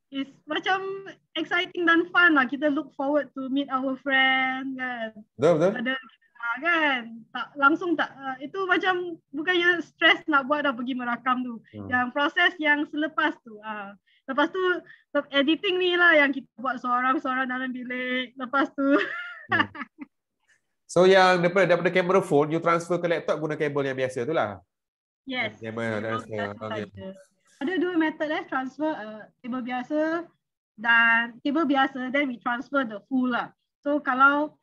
it's macam exciting dan fun lah. Kita look forward to meet our friend kan. Betul. Ada kan. Tak langsung tak itu macam bukannya stres nak buat dah pergi merakam tu. Yang proses yang selepas tu. Lepas tu editing ni lah yang kita buat seorang-seorang dalam bilik. Lepas tu So yang daripada kamera phone you transfer ke laptop guna kabel yang biasa tu lah. Yes. Okay. Ada dua method transfer kabel biasa dan kabel biasa then we transfer the full lah. So kalau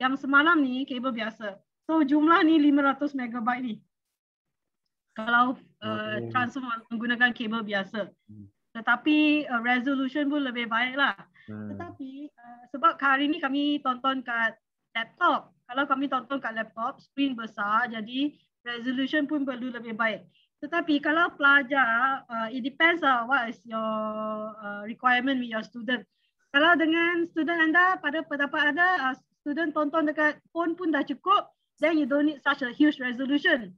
yang semalam ni kabel biasa. So jumlah ni 500 megabyte ni. Kalau transfer menggunakan kabel biasa. Tetapi resolution pun lebih baik lah. Tetapi sebab hari ni kami tonton kat laptop. Kalau kami tonton kat laptop, screen besar jadi resolution pun perlu lebih baik. Tetapi kalau pelajar, it depends what is your requirement with your student. Kalau dengan student anda, pada pendapat anda, student tonton dekat phone pun dah cukup, then you don't need such a huge resolution.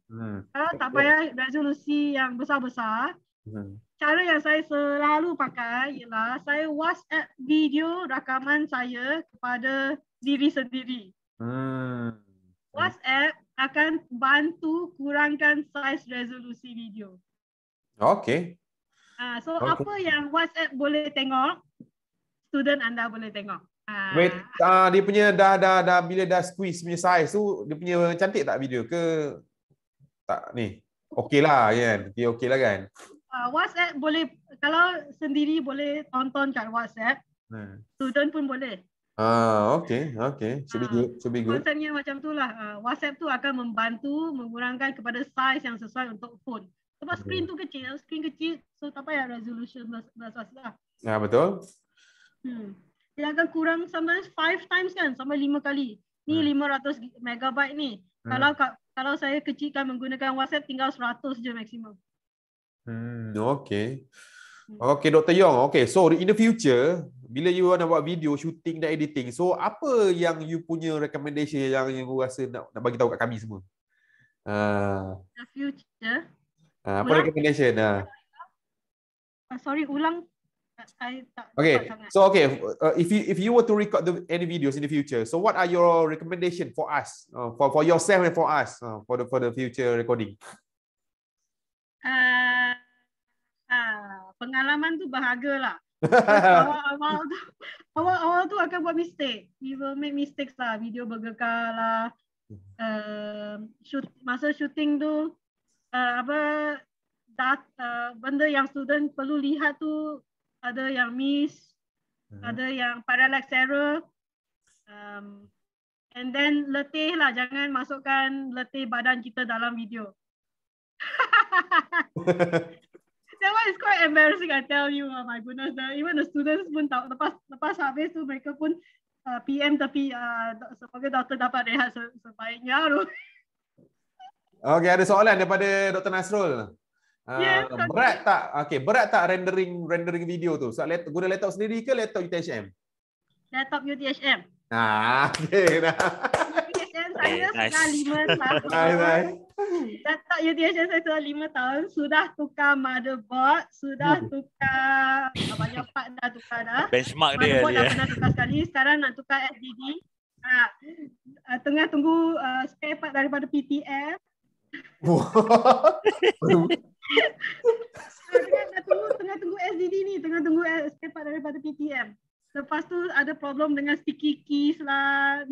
Kalau tak payah resolusi yang besar-besar, cara yang saya selalu pakai ialah saya WhatsApp video rakaman saya kepada diri sendiri. WhatsApp akan bantu kurangkan saiz resolusi video. Okay. So apa yang WhatsApp boleh tengok, student anda boleh tengok. Wait, dia punya dah bila dah squeeze punya size tu, dia punya cantik tak video ke tak ni? Okey lah kan. Dia okey lah kan. WhatsApp boleh, kalau sendiri boleh tonton kat WhatsApp. Student pun boleh. Okay. Should be good. Konsepnya macam tu lah. WhatsApp tu akan membantu mengurangkan kepada size yang sesuai untuk phone. Sebab screen tu kecil, so tak payah resolution besar-besar. Ya, betul. Dia akan kurang sometimes 5 times kan, sampai 5 kali. Ni 500 megabyte ni. Kalau saya kecilkan menggunakan WhatsApp tinggal 100 je maksimum. Okay. Okay, Dr. Yong. Okay, so in the future, bila you nak buat video, shooting dan editing, so apa yang you punya recommendation yang you rasa nak bagi tahu kat kami semua? The future? Apa recommendation? Sorry, ulang. Okay, so if you were to record any videos in the future, so what are your recommendation for us, for yourself and for us, for the future recording? Pengalaman tu bahagia lah. Awal tu akan buat mistake. We will make mistakes lah. Video bergekar lah. Masa shooting tu benda yang student perlu lihat tu ada yang miss, ada yang parallax error, and then letih lah. Jangan masukkan letih badan kita dalam video. That one is quite embarrassing, I tell you. Oh my goodness, even the students pun tahu. Lepas habis tu mereka pun PM tapi semoga doktor dapat rehat sebaiknya. Okay, ada soalan daripada Dr. Nasrul. Yes, Berat tak? Okay, berat tak rendering video tu? So, guna laptop sendiri ke laptop UTHM? laptop UTHM. Okay. UTHM saya nice. sudah 5 tahun. Nice. Laptop UTHM saya sudah 5 tahun. Sudah tukar motherboard, sudah tukar banyak part dah tukar dah. Benchmark dia Motherboard dah pernah tukar sekali. Sekarang nak tukar SSD. Tengah tunggu spare part daripada PTF. Tengah tunggu SSD ni, tengah tunggu spare part daripada PTM. Lepas tu ada problem dengan sticky keys lah.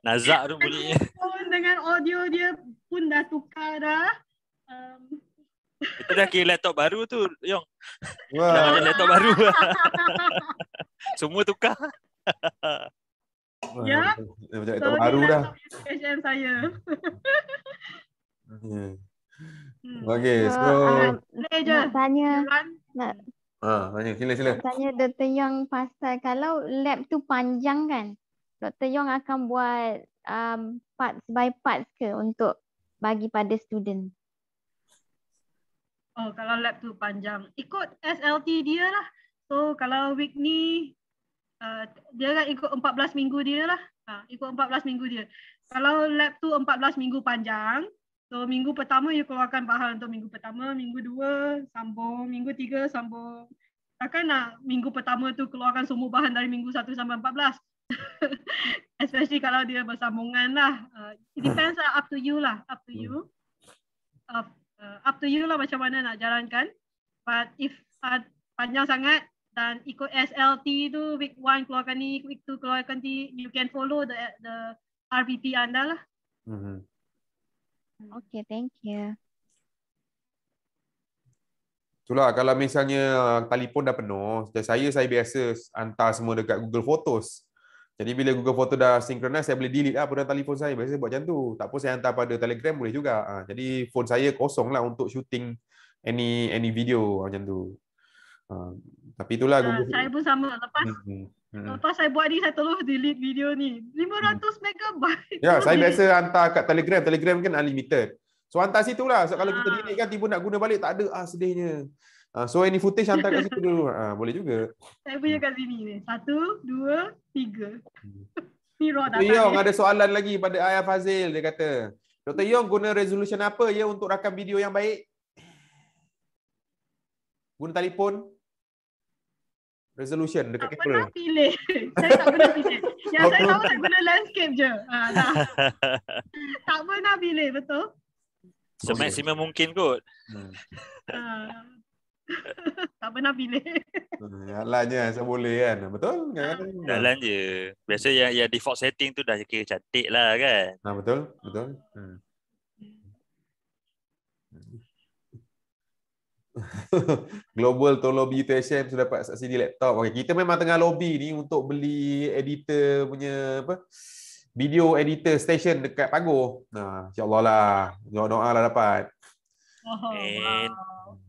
Nazak tu bunyinya. Dengan audio dia pun dah tukar dah. Itu dah kira laptop baru tu, Yong. Wah. Dah macam laptop baru. Semua tukar. Ya. Macam laptop baru dah. HM saya. Okay, so Boleh je. Nak tanya, sila. nak tanya Dr. Yong pasal kalau lab tu panjang kan, Dr. Yong akan buat parts by parts ke untuk bagi pada student? Oh, kalau lab tu panjang, ikut SLT dia lah. So kalau week ni dia kan ikut 14 minggu dia lah. Ikut 14 minggu dia. Kalau lab tu 14 minggu panjang, so minggu pertama you keluarkan bahan untuk minggu pertama, minggu 2 sambung, minggu 3 sambung. Takkan nak minggu pertama tu keluarkan semua bahan dari minggu 1 sampai 14. Especially kalau dia bersambungan lah. It depends lah, up to you lah, up to you. Up to you lah macam mana nak jalankan. But if panjang sangat dan ikut SLT tu, week 1 keluarkan ni, week 2 keluarkan ni, you can follow the RPP anda lah. Okay, thank you. Itulah kalau misalnya telefon dah penuh, saya biasa hantar semua dekat Google Photos. Jadi bila Google Photo dah synchronize, saya boleh delete lah pada telefon saya. Biasa buat macam tu. Tak pun saya hantar pada Telegram boleh juga. Jadi phone saya kosong lah untuk shooting any video macam tu. Tapi itulah Google. Saya pun sama. Lepas saya buat ni, saya terus delete video ni. 500 megabyte. Ya, saya biasa hantar kat Telegram. Telegram kan unlimited. So hantar situ lah. So, kalau kita delete kan tiba nak guna balik tak ada. Sedihnya. So any footage hantar kat situ dulu. Boleh juga. Saya punya kat sini ni. 1, 2, 3. Ni raw data. Dr. Yong ada soalan lagi pada Ayah Fazil. Dia kata, Dr. Yong guna resolution apa ya untuk rakam video yang baik? Guna telefon? Resolution dekat kamera. Tak pernah pilih. Saya tak pernah pilih. Yang saya tahu saya guna landscape je. Tak pernah pilih, betul? Semaksimum mungkin kot. Tak pernah pilih. Jalan je, saya boleh kan. Betul? Jalan je. Biasa yang default setting tu dah kira cantik lah kan. Betul. Global to lobby UTHM sudah dapat subsidi laptop. Okay, kita memang tengah lobby ni untuk beli editor punya video editor station dekat Pagoh. InsyaAllah lah. Doa-doa lah dapat. Wow.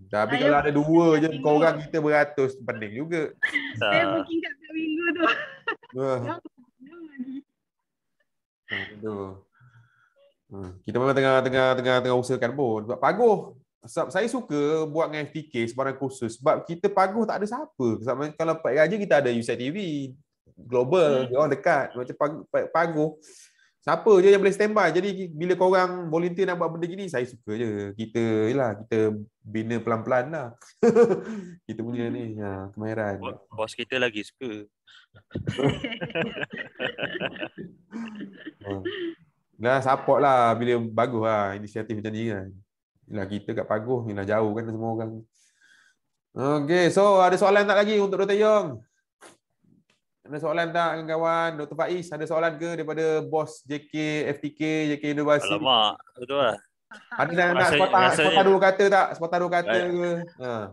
Tapi kalau ada 2 je korang, kita beratus, pening juga. Saya booking kat minggu tu. Kita memang tengah usahakan pun. Sebab Pagoh, saya suka buat dengan FTK sebarang khusus. Sebab kita Pagoh tak ada siapa. Sebab kalau Pak Raja kita ada USAID TV. Global, dia orang dekat. Macam Pagoh, siapa je yang boleh standby. Jadi bila korang volunteer nak buat benda gini, saya suka je. Kita bina pelan-pelan lah. Kita punya ni kemahiran. Bos kita lagi suka. Support lah bila bagus lah inisiatif macam ni kan. Kita kat Pagoh ni jauh kan semua orang. Okay, so ada soalan tak lagi untuk Dr. Yong? Ada soalan tak kawan? Dr. Faiz, ada soalan ke daripada bos JK FTK, JK University? Alamak, betul lah. Ada yang nak sepatah 2 kata tak? Sepatah 2 kata ke?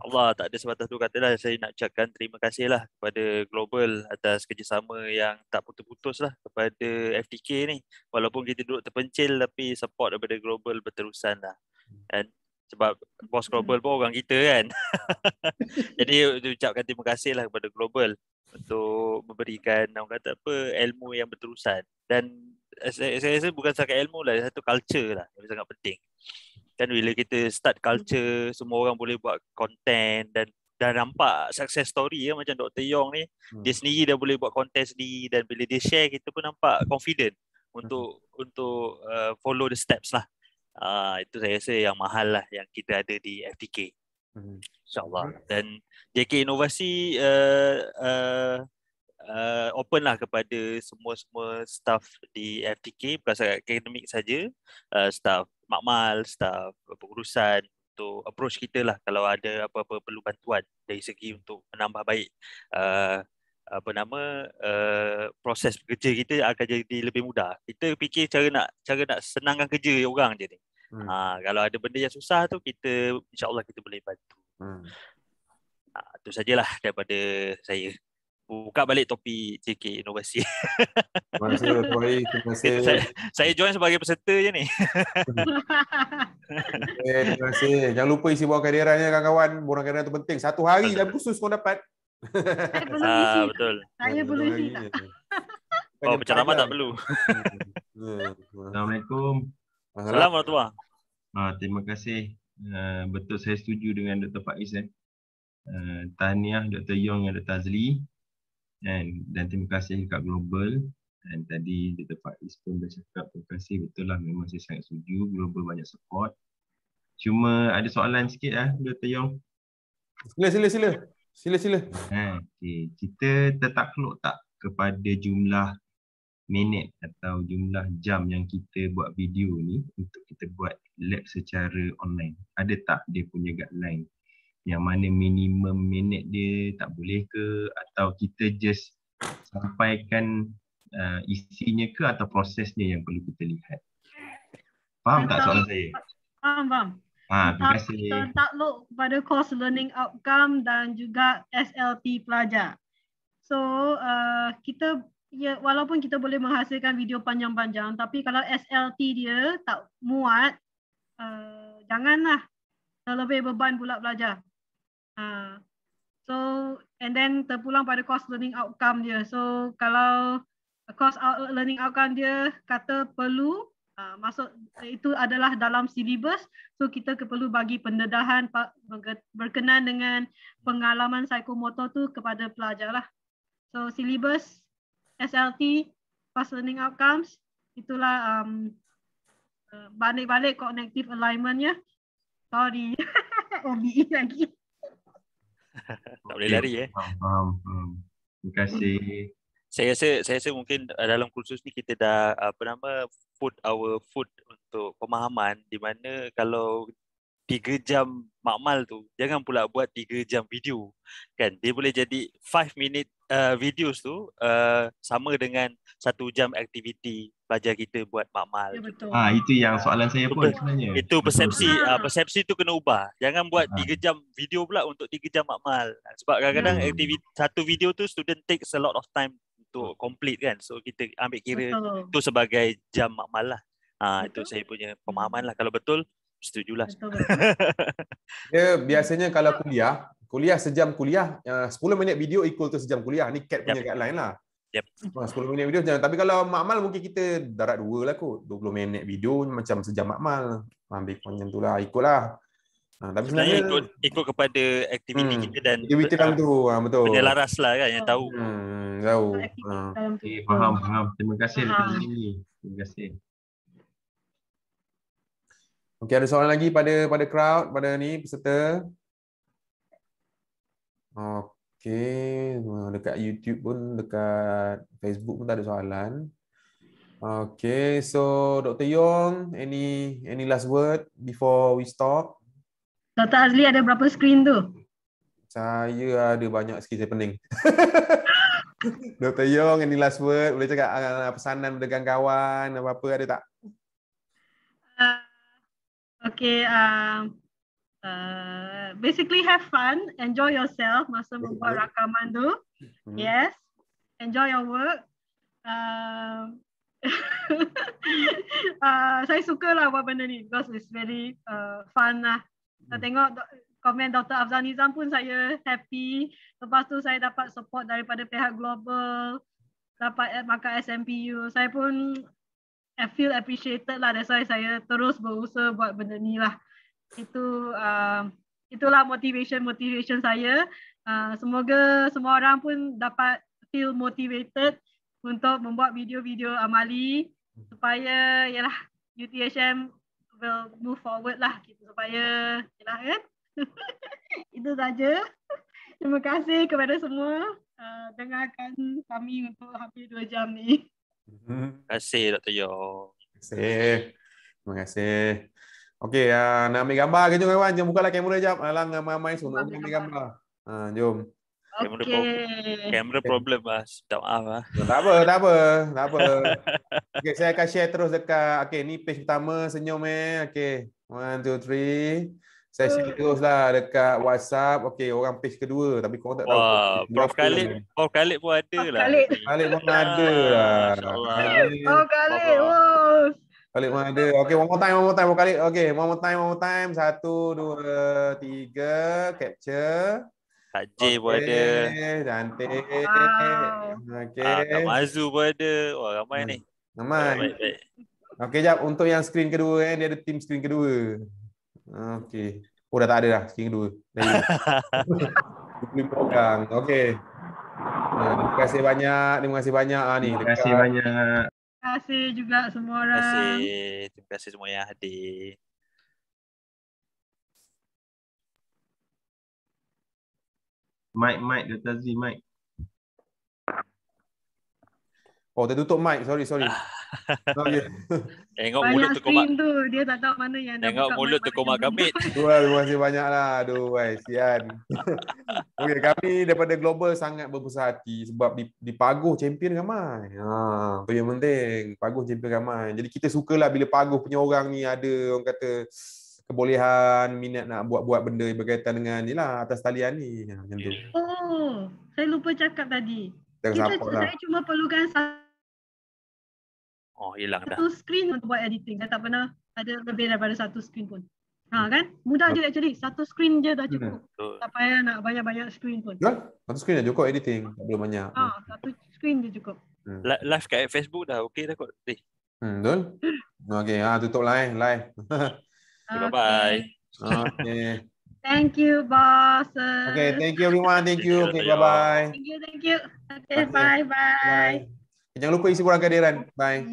Allah, tak ada sepatah 2 kata lah. Saya nak ucapkan terima kasih lah kepada Global atas kerjasama yang tak putus-putus lah kepada FTK ni. Walaupun kita duduk terpencil, tapi support daripada Global berterusan lah. Dan sebab bos Global pun orang kita kan. Jadi ucapkan terima kasih lah kepada Global untuk memberikan ilmu yang berterusan. Dan saya rasa bukan setakat ilmu lah, satu culture lah yang sangat penting. Kan bila kita start culture, semua orang boleh buat content dan nampak success story ya, macam Dr. Yong ni, dia sendiri dah boleh buat content sendiri, dan bila dia share kita pun nampak confident untuk follow the steps lah. Itu saya rasa yang mahal lah yang kita ada di FTK. InsyaAllah. Dan JK Inovasi open lah kepada semua staff di FTK, bukan sahaja akademik saja, staff makmal, staff pengurusan, untuk approach kita lah kalau ada apa-apa perlu bantuan dari segi untuk menambah baik proses kerja kita akan jadi lebih mudah. Kita fikir cara nak senangkan kerja orang je ni. Kalau ada benda yang susah tu, kita insya-Allah kita boleh bantu. Itu sajalah daripada saya. Buka balik topik JK Inovasi. Terima kasih. Saya join sebagai peserta je ni. Terima kasih. Jangan lupa isi borang kehadirannya kawan-kawan. Borang kehadiran tu penting. 1 hari jam khusus kau dapat. Saya perlu isi. Betul. Saya perlu isi tak? Oh, penceramah tak perlu. Assalamualaikum. Assalamualaikum warahmatullahi. Terima kasih. Betul, saya setuju dengan Dr. Faiz. Tahniah Dr. Yong dan Dr. Azli. Dan terima kasih kat Global. Dan tadi Dr. Faiz pun dah cakap terima kasih. Betul lah, memang saya sangat setuju. Global banyak support. Cuma ada soalan sikit Dr. Yong. Sila. Okay. Kita tertakluk tak kepada jumlah minit atau jumlah jam yang kita buat video ni untuk kita buat lab secara online? Ada tak dia punya guideline? Yang mana minimum minit dia tak boleh ke, atau kita just sampaikan isinya ke, atau prosesnya yang perlu kita lihat? Faham tak soalan saya? Faham. Terima kasih. Kita takluk pada course learning outcome dan juga SLT pelajar. So kita walaupun kita boleh menghasilkan video panjang-panjang, tapi kalau SLT dia tak muat, janganlah terlebih beban pula pelajar. So and then terpulang pada course learning outcome dia. So kalau course learning outcome dia kata perlu masuk, itu adalah dalam syllabus, so kita perlu bagi pendedahan berkenaan dengan pengalaman psikomotor tu kepada pelajar lah. So syllabus, SLT, course learning outcomes, itulah balik-balik cognitive alignment-nya. Sorry, OBE lagi. Tak boleh lari Faham. Terima kasih. Saya rasa mungkin dalam kursus ni kita dah put our foot untuk pemahaman, di mana kalau 3 jam makmal tu, jangan pula buat 3 jam video. Kan dia boleh jadi 5 minute videos tu sama dengan 1 jam aktiviti pelajar kita buat makmal. Ya, betul. Itu yang soalan saya pun sebenarnya. Itu persepsi, persepsi tu kena ubah. Jangan buat 3 jam video pula untuk 3 jam makmal. Sebab kadang-kadang aktiviti satu video tu student takes a lot of time untuk complete kan. So kita ambil kira tu sebagai jam makmal lah. Itu saya punya pemahaman lah. Kalau betul, setujulah. Dia biasanya kalau kuliah sejam kuliah, 10 minit video equal to sejam kuliah. Ni CAT punya guideline lah. 10 minit video jangan. Tapi kalau makmal mungkin kita darat 2 lah kot. 20 minit video macam sejam makmal. Ambil macam tu lah, ikut lah. Tapi sebenarnya ikut kepada aktiviti kita dan aktiviti dalam tu, betul. Penyelaras lah kan yang tahu. Tahu. Faham. Terima kasih. Terima kasih. Okey, ada soalan lagi pada crowd, pada ni peserta? Okey, dekat YouTube pun, dekat Facebook pun tak ada soalan. Okey, so Dr. Yong, any last word before we stop? Dr. Azli ada berapa skrin tu? Saya ada banyak skrin, saya pening. Dr. Yong, any last word? Boleh cakap pesanan dengan kawan, apa-apa ada tak? Okay, basically have fun, enjoy yourself masa membuat rakaman tu. Yes, enjoy your work. Saya suka lah buat benda ni because it's very fun lah. Saya tengok komen Dr. Afzal Nizam pun saya happy. Lepas tu saya dapat support daripada pihak global, dapat markah SMPU. Saya pun I feel appreciated lah. That's why saya terus berusaha buat benda ni lah. Itulah motivation saya. Semoga semua orang pun dapat feel motivated untuk membuat video-video amali supaya yalah UTHM will move forward lah gitu, supaya yalah kan. Itu saja. Terima kasih kepada semua dengarkan kami untuk hampir 2 jam ni. Terima kasih Dr. Yong. Terima kasih. Okey, nak ambil gambar ke jom kawan? Jom bukalah kamera jap. Alang ramai semua ambil gambar. Jom. Kamera problem lah. Tak maaf lah. Tak apa. Okey, saya akan share terus dekat, okey, ni page pertama senyum Okey. 1 2 3. Saya share terus lah dekat WhatsApp. Okey, orang page kedua tapi korang tak tahu. Wah, Prof Khalid pun ada lah. Khalid pun ada lah. Prof Khalid. Khalid pun ada. Okey, one more time Khalid. Okey, one more time. 1 2 3 capture. Kak J pun ada. Cantik. Okey. Kak Mazu pun ada. Wah, ramai ni. Ramai. Okey, jap untuk yang screen kedua dia ada team screen kedua. Okey. Oh, dah tak ada dah screen kedua. Boleh pegang. Okey. Terima kasih banyak ni. Terima kasih banyak. Terima kasih juga semua orang. Terima kasih semua yang hadir. Mic Dr. Z, mic. Oh, tertutup mic. Sorry. Okay. Tengok mulut tu komak. Tu dia tak tahu mana yang tengok mulut tu komak kami. Terima kasih banyaklah. Aduh, sian. Okey, kami daripada Global sangat berbesar hati sebab di paguh champion ramai. Tu yang penting. Paguh champion ramai. Jadi kita sukalah bila paguh punya orang ni ada orang kata kebolehan, minat nak buat benda yang berkaitan dengan ni lah atas talian ni. Macam tu. Oh, saya lupa cakap tadi. Saya cuma perlukan hilang dah. satu screen untuk buat editing. Saya tak pernah ada lebih daripada satu screen pun. Kan? Mudah je actually. Satu screen je dah cukup. Tak payah nak banyak-banyak screen pun. Satu screen dah cukup editing. Tak perlu banyak. Satu screen je cukup. Live kat Facebook dah okey dah kot. Betul? Okey, tutup live. Bye-bye. Okay. Thank you, boss. Okay, thank you everyone. Thank you. Okay, bye-bye. Thank you. Okay, bye-bye. Jangan lupa isi kurang kehadiran. Bye.